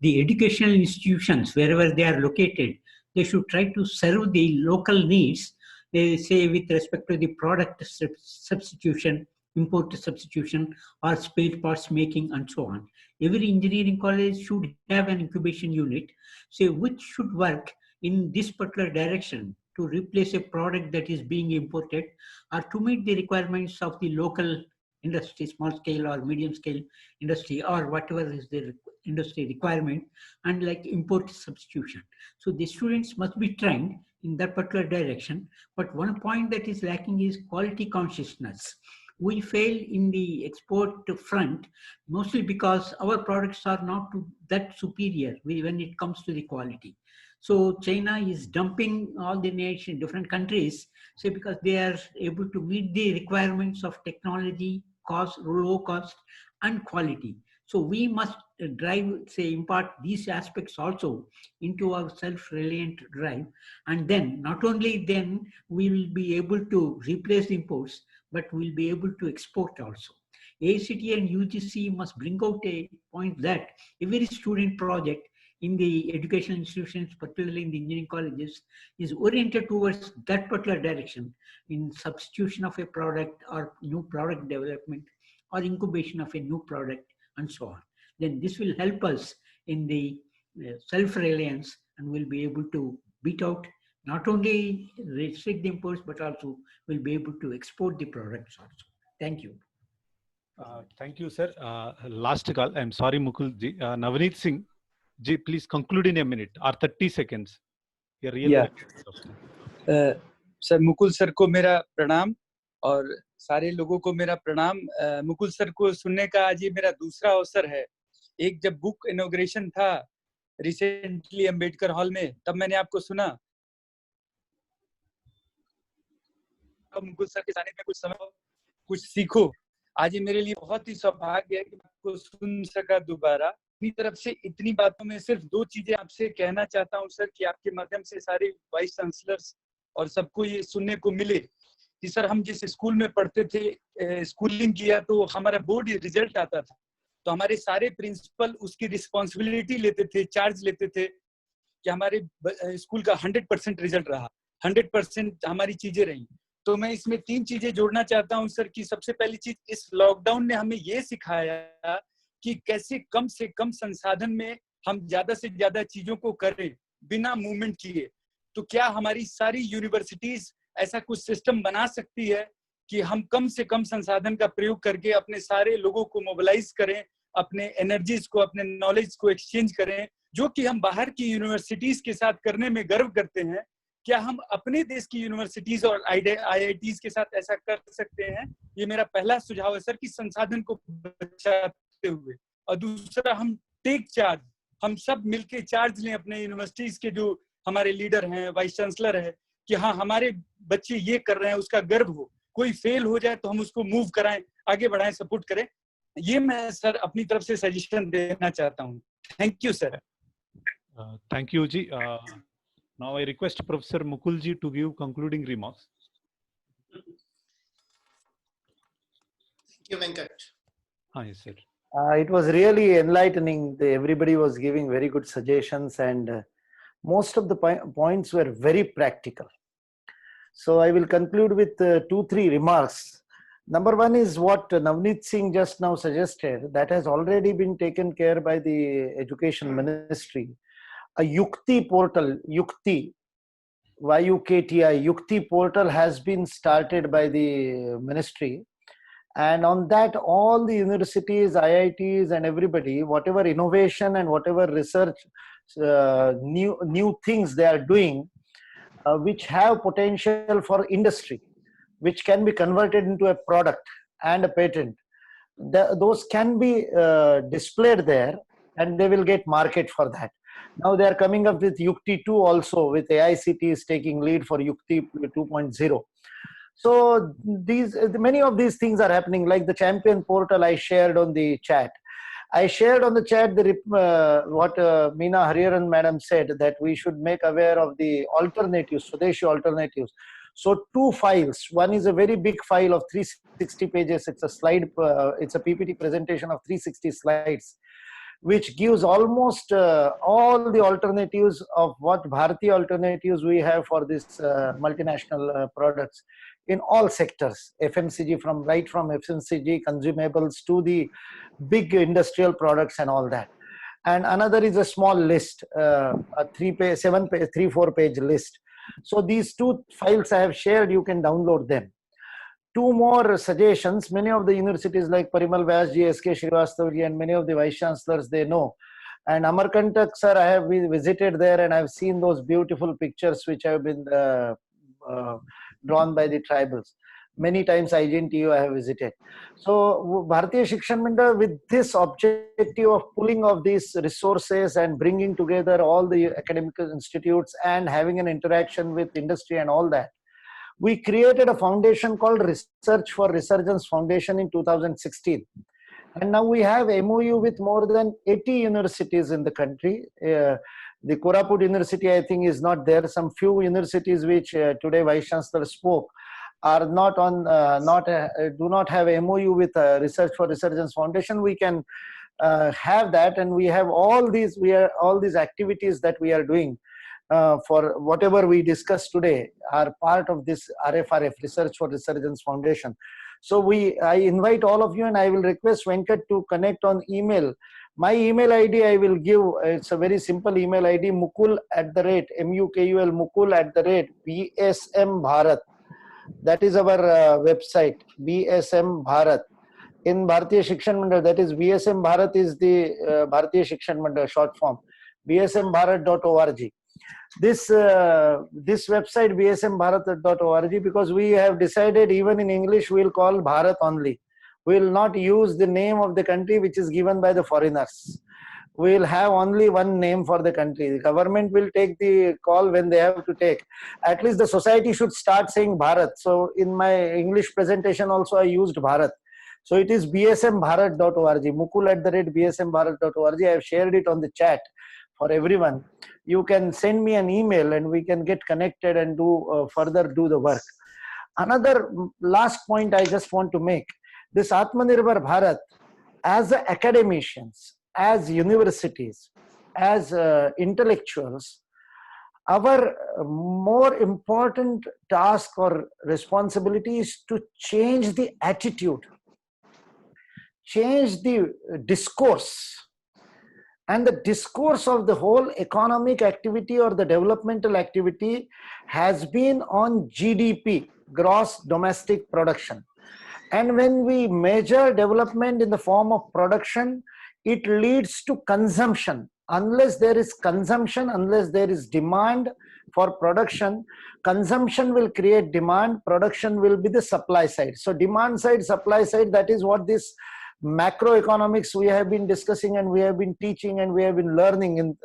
The educational institutions, wherever they are located, they should try to serve the local needs. They say with respect to the product substitution, import substitution, or spare parts making, and so on. Every engineering college should have an incubation unit, say, which should work in this particular direction to replace a product that is being imported, or to meet the requirements of the local industry, small scale or medium scale industry, or whatever is the industry requirement, and like import substitution. So the students must be trained in that particular direction. But one point that is lacking is quality consciousness. We fail in the export front mostly because our products are not that superior when it comes to the quality. So China is dumping all the nation, different countries, say because they are able to meet the requirements of technology, cost, low cost, and quality. So we must drive, say, impart these aspects also into our self-reliant drive. And then, not only then, we will be able to replace imports, but we'll be able to export also. AICTE and UGC must bring out a point that every student project in the educational institutions, particularly in the engineering colleges, is oriented towards that particular direction in substitution of a product or new product development or incubation of a new product and so on. Then this will help us in the self-reliance, and we'll be able to beat out, not only restrict the imports, but also will be able to export the products also. Thank you. Thank you, sir. Last call. I'm sorry, Mukulji. Navneet Singh, ji, please conclude in a minute or 30 seconds. You're really sir Mukul sir को मेरा प्रणाम और सारे लोगों को मेरा प्रणाम। Mukul sir को सुनने का आज ये मेरा दूसरा अवसर है। एक जब बुक इनॉग्रेशन था रिसेंटली अंबेडकर हॉल में, तब मैंने आपको सुना। अब मुकुल सर के जाने में कुछ समय कुछ सीखो। आज ये मेरे लिए बहुत ही सौभाग्य है कि मैं आपको सुन सका दोबारा। अपनी तरफ से इतनी बातों में सिर्फ 2 चीजें आपसे कहना चाहता हूँ सर, कि आपके माध्यम से सारे वाइस चांसलर्स और सबको ये सुनने को मिले कि सर हम जिस स्कूल में पढ़ते थे, स्कूलिंग किया तो हमारा बोर्ड रिजल्ट आता था, तो हमारे सारे प्रिंसिपल उसकी रिस्पॉन्सिबिलिटी लेते थे, चार्ज लेते थे कि हमारे स्कूल का 100% रिजल्ट रहा, 100% हमारी चीजें रही। तो मैं इसमें 3 चीजें जोड़ना चाहता हूँ सर, कि सबसे पहली चीज, इस लॉकडाउन ने हमें ये सिखाया कि कैसे कम से कम संसाधन में हम ज्यादा से ज्यादा चीजों को करें बिना मूवमेंट किए। तो क्या हमारी सारी यूनिवर्सिटीज ऐसा कुछ सिस्टम बना सकती है कि हम कम से कम संसाधन का प्रयोग करके अपने सारे लोगों को मोबिलाइज करें, अपने एनर्जीज को, अपने नॉलेज को एक्सचेंज करें, जो कि हम बाहर की यूनिवर्सिटीज के साथ करने में गर्व करते हैं। क्या हम अपने देश की यूनिवर्सिटीज और IITs के साथ ऐसा कर सकते हैं? ये मेरा पहला सुझाव है सर, कि संसाधन को बचाते हुए। और दूसरा, हम टेक चार्ज, हम सब मिलके चार्ज लें अपने यूनिवर्सिटीज के जो हमारे लीडर हैं, वाइस चांसलर है, कि हाँ हमारे बच्चे ये कर रहे हैं, उसका गर्व हो। कोई फेल हो जाए तो हम उसको मूव कराएं, आगे बढ़ाएं, सपोर्ट करें। ये मैं सर अपनी तरफ से सजेशन देना चाहता हूँ। Thank you sir. Thank you, Ji. Now I request Professor Mukul Ji to give concluding remarks. Thank you, Venkat. Yes, sir. It was really enlightening. Everybody was giving very good suggestions, and most of the points were very practical. So I will conclude with 2-3 remarks. Number one is what Navneet Singh just now suggested, that has already been taken care by the Education Ministry. A Yukti portal, Yukti, YUKTI, Yukti portal has been started by the ministry. And on that, all the universities, IITs and everybody, whatever innovation and whatever research, new things they are doing, which have potential for industry, which can be converted into a product and a patent, those can be displayed there, and they will get market for that. Now they are coming up with Yukti 2 also, with AICT is taking lead for Yukti 2.0. So many of these things are happening, like the champion portal I shared on the chat. I shared on the chat what Meena Hariharan madam said, that we should make aware of the alternatives, Swadeshi alternatives. So 2 files. One is a very big file of 360 pages. It's a slide, it's a PPT presentation of 360 slides, which gives almost all the alternatives of what Bharatiya alternatives we have for this multinational products in all sectors, FMCG, right from FMCG consumables to the big industrial products and all that. And another is a small list, a 3-4 page list. So these 2 files I have shared, you can download them. 2 more suggestions. Many of the universities like Parimal Vyas ji, SK Srivastava ji, and many of the vice chancellors, they know. And Amarkantak sir, I have visited there, and I have seen those beautiful pictures which have been drawn by the tribals. Many times IGNTU I have visited. So Bharatiya Shikshan Mandal, with this objective of pulling of these resources and bringing together all the academic institutes and having an interaction with industry and all that, we created a foundation called Research for Resurgence Foundation in 2016. And now we have MOU with more than 80 universities in the country. The Koraput University, I think, is not there. Some few universities which today Vice Chancellor spoke are not on, do not have MOU with Research for Resurgence Foundation. We can have that, and we have all these activities that we are doing for whatever we discussed today are part of this RFRF, Research for Resurgence Foundation. So I invite all of you, and I will request Venkat to connect on email. My email ID I will give. It's a very simple email ID, mukul@, MUKUL, BSM Bharat. That is our website, BSM Bharat. In Bharatiya Shikshan Mandal, that is BSM Bharat is the Bharatiya Shikshan Mandal short form, bsmbharat.org. this website bsmbharat.org, because we have decided even in English we will call Bharat only. We will not use the name of the country which is given by the foreigners. We will have only one name for the country. The government will take the call when they have to take. At least the society should start saying Bharat. So in my English presentation also I used Bharat. So it is bsmbharat.org, mukul@bsmbharat.org. I have shared it on the chat for everyone. You can send me an email and we can get connected and further do the work. Another last point I just want to make. This Atmanirbhar Bharat, as academicians, as universities, as intellectuals, our more important task or responsibility is to change the attitude, change the discourse. And the discourse of the whole economic activity or the developmental activity has been on GDP, gross domestic production. And when we measure development in the form of production, it leads to consumption. Unless there is consumption, unless there is demand for production, consumption will create demand, production will be the supply side. So demand side, supply side, that is what this macroeconomics we have been discussing and we have been teaching and we have been learning in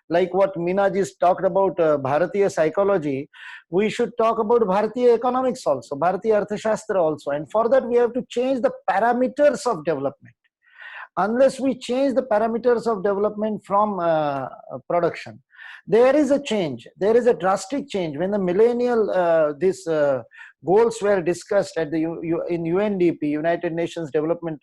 like what Minaji talked about Bharatiya psychology. We should talk about Bharatiya economics also, Bharatiya Arthashastra also, and for that we have to change the parameters of development. Unless we change the parameters of development from production, there is a change, there is a drastic change. When the millennial goals were discussed at the in UNDP, United Nations Development,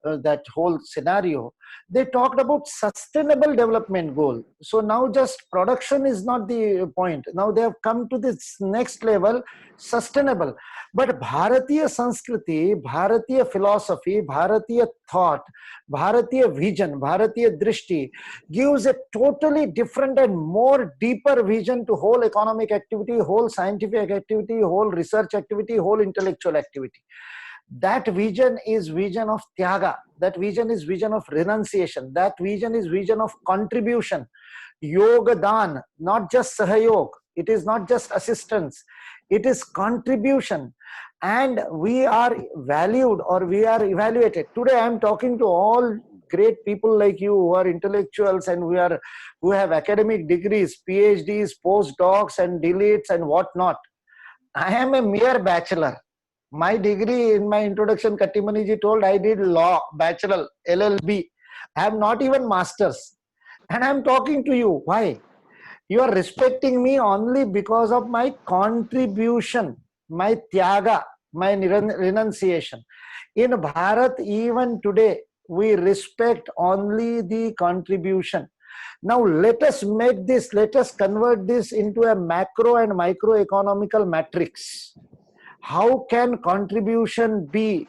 that whole scenario, they talked about sustainable development goal. So now just production is not the point. Now they have come to this next level, sustainable. But Bharatiya Sanskriti, Bharatiya philosophy, Bharatiya thought, Bharatiya vision, Bharatiya drishti gives a totally different and more deeper vision to whole economic activity, whole scientific activity, whole research activity, whole intellectual activity. That vision is vision of Tyaga. That vision is vision of renunciation. That vision is vision of contribution. Yogadan, not just Sahayog. It is not just assistance. It is contribution. And we are valued or we are evaluated. Today I am talking to all great people like you who are intellectuals and who have academic degrees, PhDs, postdocs and deletes and whatnot. I am a mere bachelor. My degree in my introduction, Kattimaniji told I did law, bachelor, LLB. I have not even masters. And I am talking to you. Why? You are respecting me only because of my contribution, my tyaga, my renunciation. In Bharat, even today, we respect only the contribution. Now let us convert this into a macro and microeconomical matrix. How can contribution be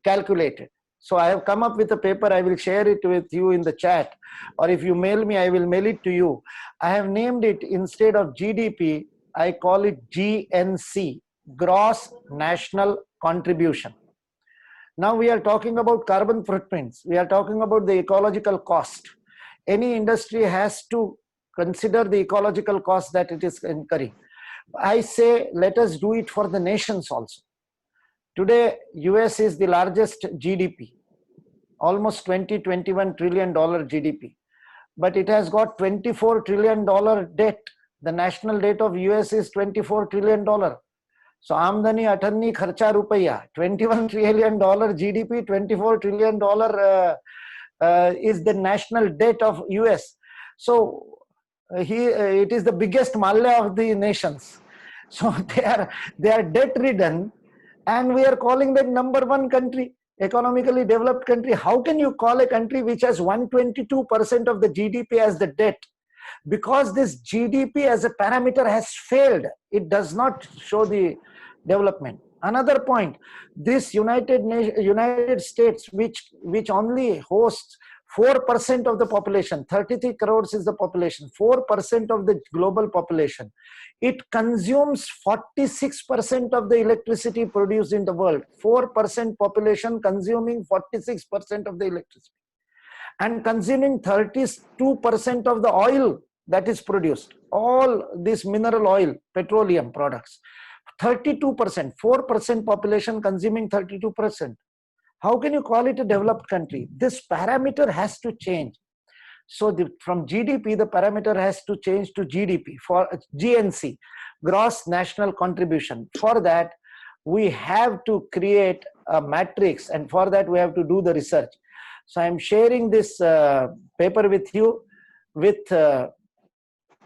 calculated? So I have come up with a paper. I will share it with you in the chat, or if you mail me, I will mail it to you. I have named it, instead of GDP, I call it GNC, Gross National Contribution. Now we are talking about carbon footprints. We are talking about the ecological cost. Any industry has to consider the ecological cost that it is incurring. I say, let us do it for the nations also. Today, US is the largest GDP, almost $20-21 trillion GDP. But it has got $24 trillion debt. The national debt of US is $24 trillion. So, Amdani, Athanni, Kharcha, Rupaya, $21 trillion GDP, $24 trillion is the national debt of US. So, it is the biggest malla of the nations. So they are debt ridden, and we are calling them #1 country, economically developed country. How can you call a country which has 122% of the GDP as the debt? Because this GDP as a parameter has failed. It does not show the development. Another point, this United States, which only hosts 4% of the population, 33 crores is the population, 4% of the global population. It consumes 46% of the electricity produced in the world. 4% population consuming 46% of the electricity. And consuming 32% of the oil that is produced. All this mineral oil, petroleum products, 32%, 4% population consuming 32%. How can you call it a developed country? This parameter has to change. So from GDP, the parameter has to change to GDP, for GNC, gross national contribution. For that, we have to create a matrix, and for that we have to do the research. So I'm sharing this paper with you with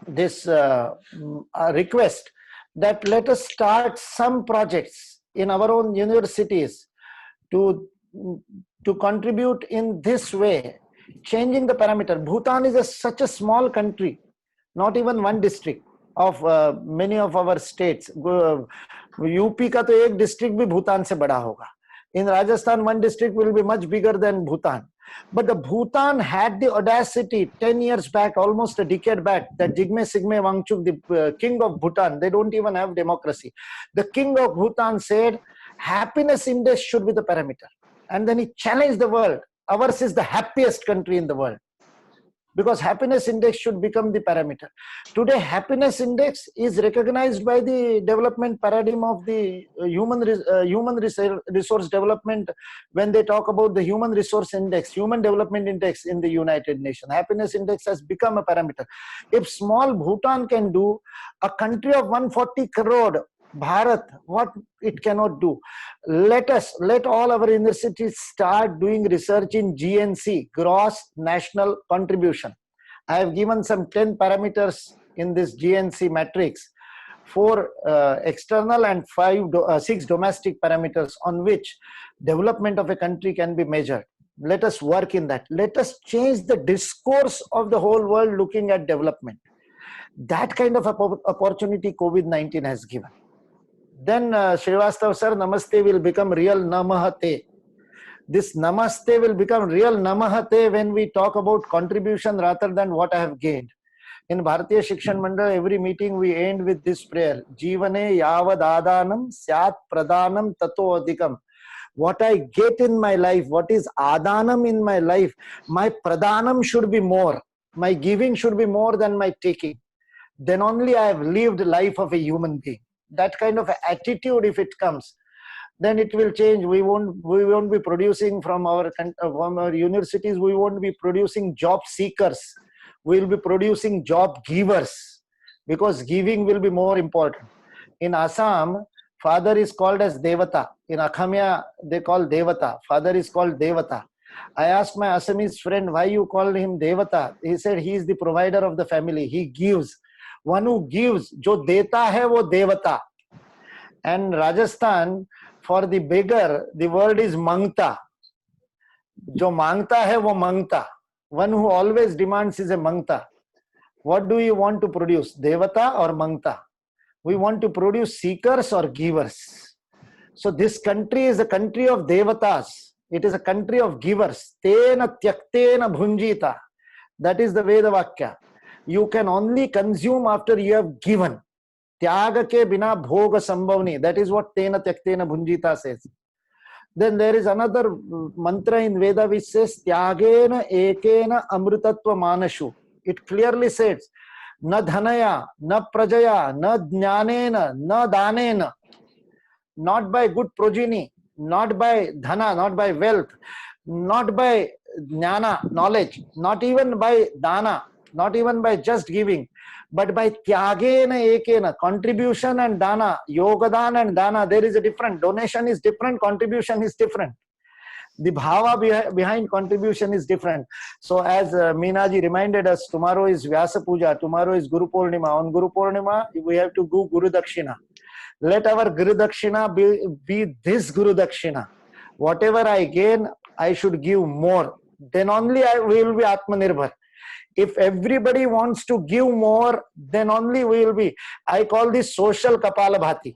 this request that let us start some projects in our own universities to contribute in this way, changing the parameter. Bhutan is such a small country, not even one district of many of our states. UP का तो एक district भी भूटान से बड़ा होगा. In Rajasthan, one district will be much bigger than Bhutan. But the Bhutan had the audacity 10 years back, almost a decade back, that Jigme Sigme Wangchuk, the king of Bhutan, they don't even have democracy. The king of Bhutan said, happiness index should be the parameter. And then he challenged the world. Ours is the happiest country in the world, because happiness index should become the parameter. Today, happiness index is recognized by the development paradigm of the human resource development. When they talk about the human resource index, human development index in the United Nations, happiness index has become a parameter. If small Bhutan can do, a country of 140 crore, Bharat, what it cannot do. Let all our universities start doing research in GNC, gross national contribution. I have given some 10 parameters in this GNC matrix, 4 external and 6 domestic parameters on which development of a country can be measured. Let us work in that. Let us change the discourse of the whole world looking at development. That kind of opportunity COVID-19 has given. Then Srivastav sir, Namaste will become real Namahate. This Namaste will become real Namahate when we talk about contribution rather than what I have gained. In Bharatiya Shikshan Mandal, every meeting we end with this prayer. Jivane yavad adanam syat pradanam tato adhikam. What I get in my life, what is adanam in my life, my pradanam should be more. My giving should be more than my taking. Then only I have lived life of a human being. That kind of attitude, if it comes, then it will change. We won't be producing from our universities. We won't be producing job seekers. We will be producing job givers, because giving will be more important. In Assam, father is called as Devata. In Akhamya, they call Devata. Father is called Devata. I asked my Assamese friend, why you call him Devata? He said he is the provider of the family. He gives. One who gives, jo deta hai wo devata. And Rajasthan, for the beggar, the word is mangta. Jo mangta hai wo mangta. One who always demands is a mangta. What do you want to produce, devata or mangta? We want to produce seekers or givers. So this country is a country of devatas. It is a country of givers. Tena tyaktena bhunjita. That is the Veda Vakya. You can only consume after you have given. Tyaga ke bina bhoga sambhavni. That is what Tena Tyaktena Bhunjita says. Then there is another mantra in Veda which says Tyagena ekena amrutatva manashu. It clearly says na dhanaya, na prajaya, na jnanena, na danena. Not by good progeny, not by dhana, not by wealth, not by jnana, knowledge, not even by dana, not even by just giving, but by tyagena ekena, contribution and dana, yogadana and dana. There is a different. Donation is different, contribution is different. The bhava behind contribution is different. So as Meenaji reminded us, tomorrow is Vyasa Puja, tomorrow is Guru Purnima. On Guru Purnima, we have to do Guru Dakshina. Let our Guru Dakshina be this Guru Dakshina. Whatever I gain, I should give more. Then only we will be Atmanirbhar. If everybody wants to give more, then only we will be. I call this social Kapalabhati.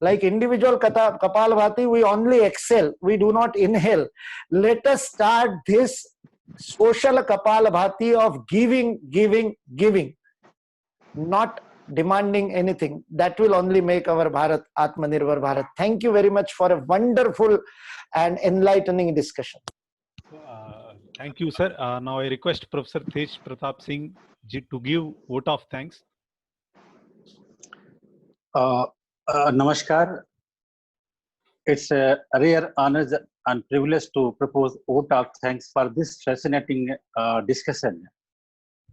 Like individual Kapalabhati, we only exhale. We do not inhale. Let us start this social Kapalabhati of giving, giving, giving. Not demanding anything. That will only make our Bharat Atmanirbhar Bharat. Thank you very much for a wonderful and enlightening discussion. Thank you, sir. Now I request Professor Tej Pratap Singh to give vote of thanks. Namaskar. It's a rare honor and privilege to propose vote of thanks for this fascinating discussion.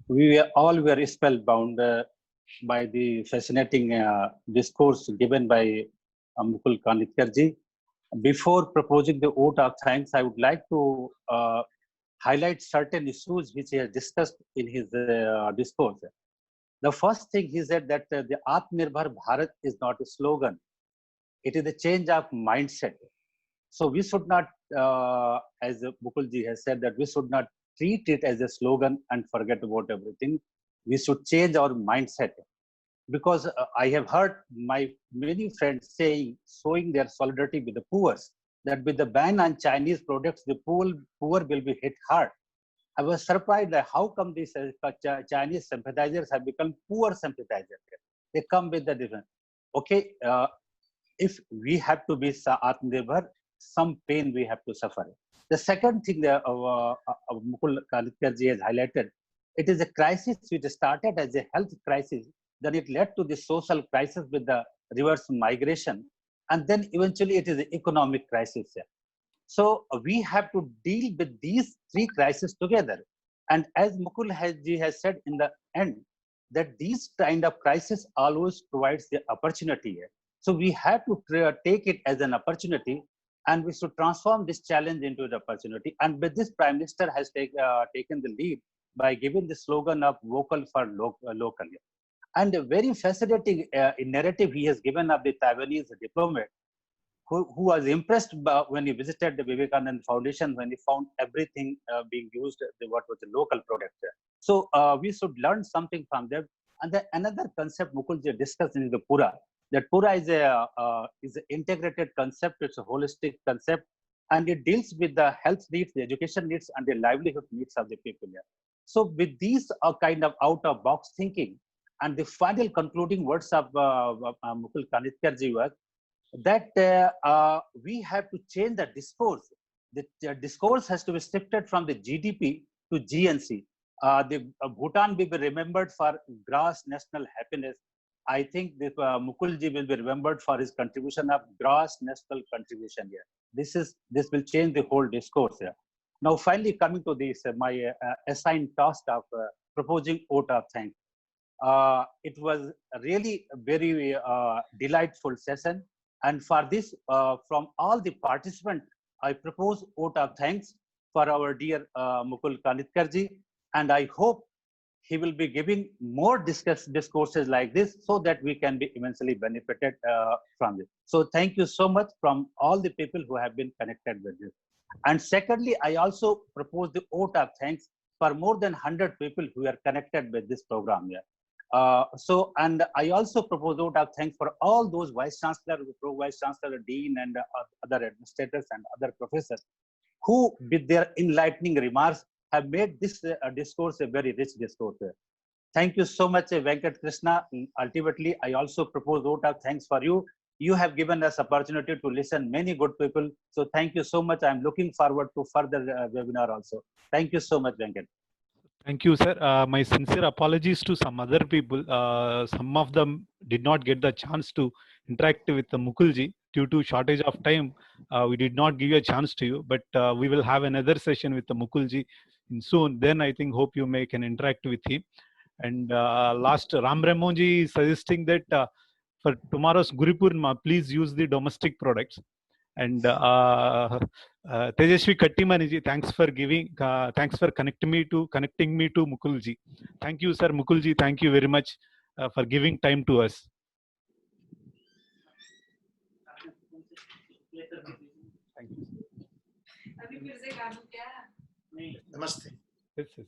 We all were spellbound by the fascinating discourse given by Mukul Kanitkar-ji. Before proposing the vote of thanks, I would like to highlight certain issues which he has discussed in his discourse. The first thing he said that the Atmanirbhar Bharat is not a slogan. It is a change of mindset. So we should not, as Mukulji has said, that we should not treat it as a slogan and forget about everything. We should change our mindset. Because I have heard my many friends showing their solidarity with the poor, that with the ban on Chinese products, the poor will be hit hard. I was surprised that how come these Chinese sympathizers have become poor sympathizers. They come with the different. Okay, if we have to be Atmanirbhar, some pain we have to suffer. The second thing that Mukul Kanitkar-ji has highlighted, it is a crisis which started as a health crisis, then it led to the social crisis with the reverse migration, and then eventually it is an economic crisis. So we have to deal with these three crises together. And as Mukul ji has said in the end, that these kind of crisis always provides the opportunity. So we have to take it as an opportunity, and we should transform this challenge into an opportunity. And with this, Prime Minister has taken the lead by giving the slogan of vocal for local. And a very fascinating narrative he has given of the Taiwanese diplomat who was impressed when he visited the Vivekananda Foundation, when he found everything being used, what was the local product. So we should learn something from them. And then another concept Mukulji discussed in the Pura, that Pura is an integrated concept, it's a holistic concept, and it deals with the health needs, the education needs, and the livelihood needs of the people here. So with these kind of out-of-box thinking, and the final concluding words of Mukul Kanitkar-ji was that we have to change the discourse. The discourse has to be shifted from the GDP to GNC. Bhutan will be remembered for gross national happiness. I think that Mukulji will be remembered for his contribution of gross national contribution here. This will change the whole discourse here. Now, finally coming to this, my assigned task of proposing vote of thanks. It was really a very delightful session. And for this, from all the participants, I propose vote of thanks for our dear Mukul Kanitkar-ji. And I hope he will be giving more discourses like this so that we can be immensely benefited from this. So thank you so much from all the people who have been connected with this. And secondly, I also propose the vote of thanks for more than 100 people who are connected with this program here. And I also propose vote of thanks for all those vice chancellor, pro vice chancellor, dean, and other administrators and other professors who, with their enlightening remarks, have made this discourse a very rich discourse. Thank you so much, Venkat Krishna. Ultimately, I also propose vote of thanks for you. You have given us opportunity to listen many good people. So thank you so much. I'm looking forward to further webinar also. Thank you so much, Venkat. Thank you, sir. My sincere apologies to some other people. Some of them did not get the chance to interact with the Mukulji due to shortage of time. We did not give you a chance to you, but we will have another session with the Mukulji soon. Then I think hope you can interact with him. And last, Ram Ramonji is suggesting that for tomorrow's Guru Purnima, please use the domestic products. And Tejasvi Kattimaniji, thanks for connecting me to Mukulji. Thank you, sir. Mukulji, thank you very much for giving time to us. Thank you. Namaste. Yes, sir.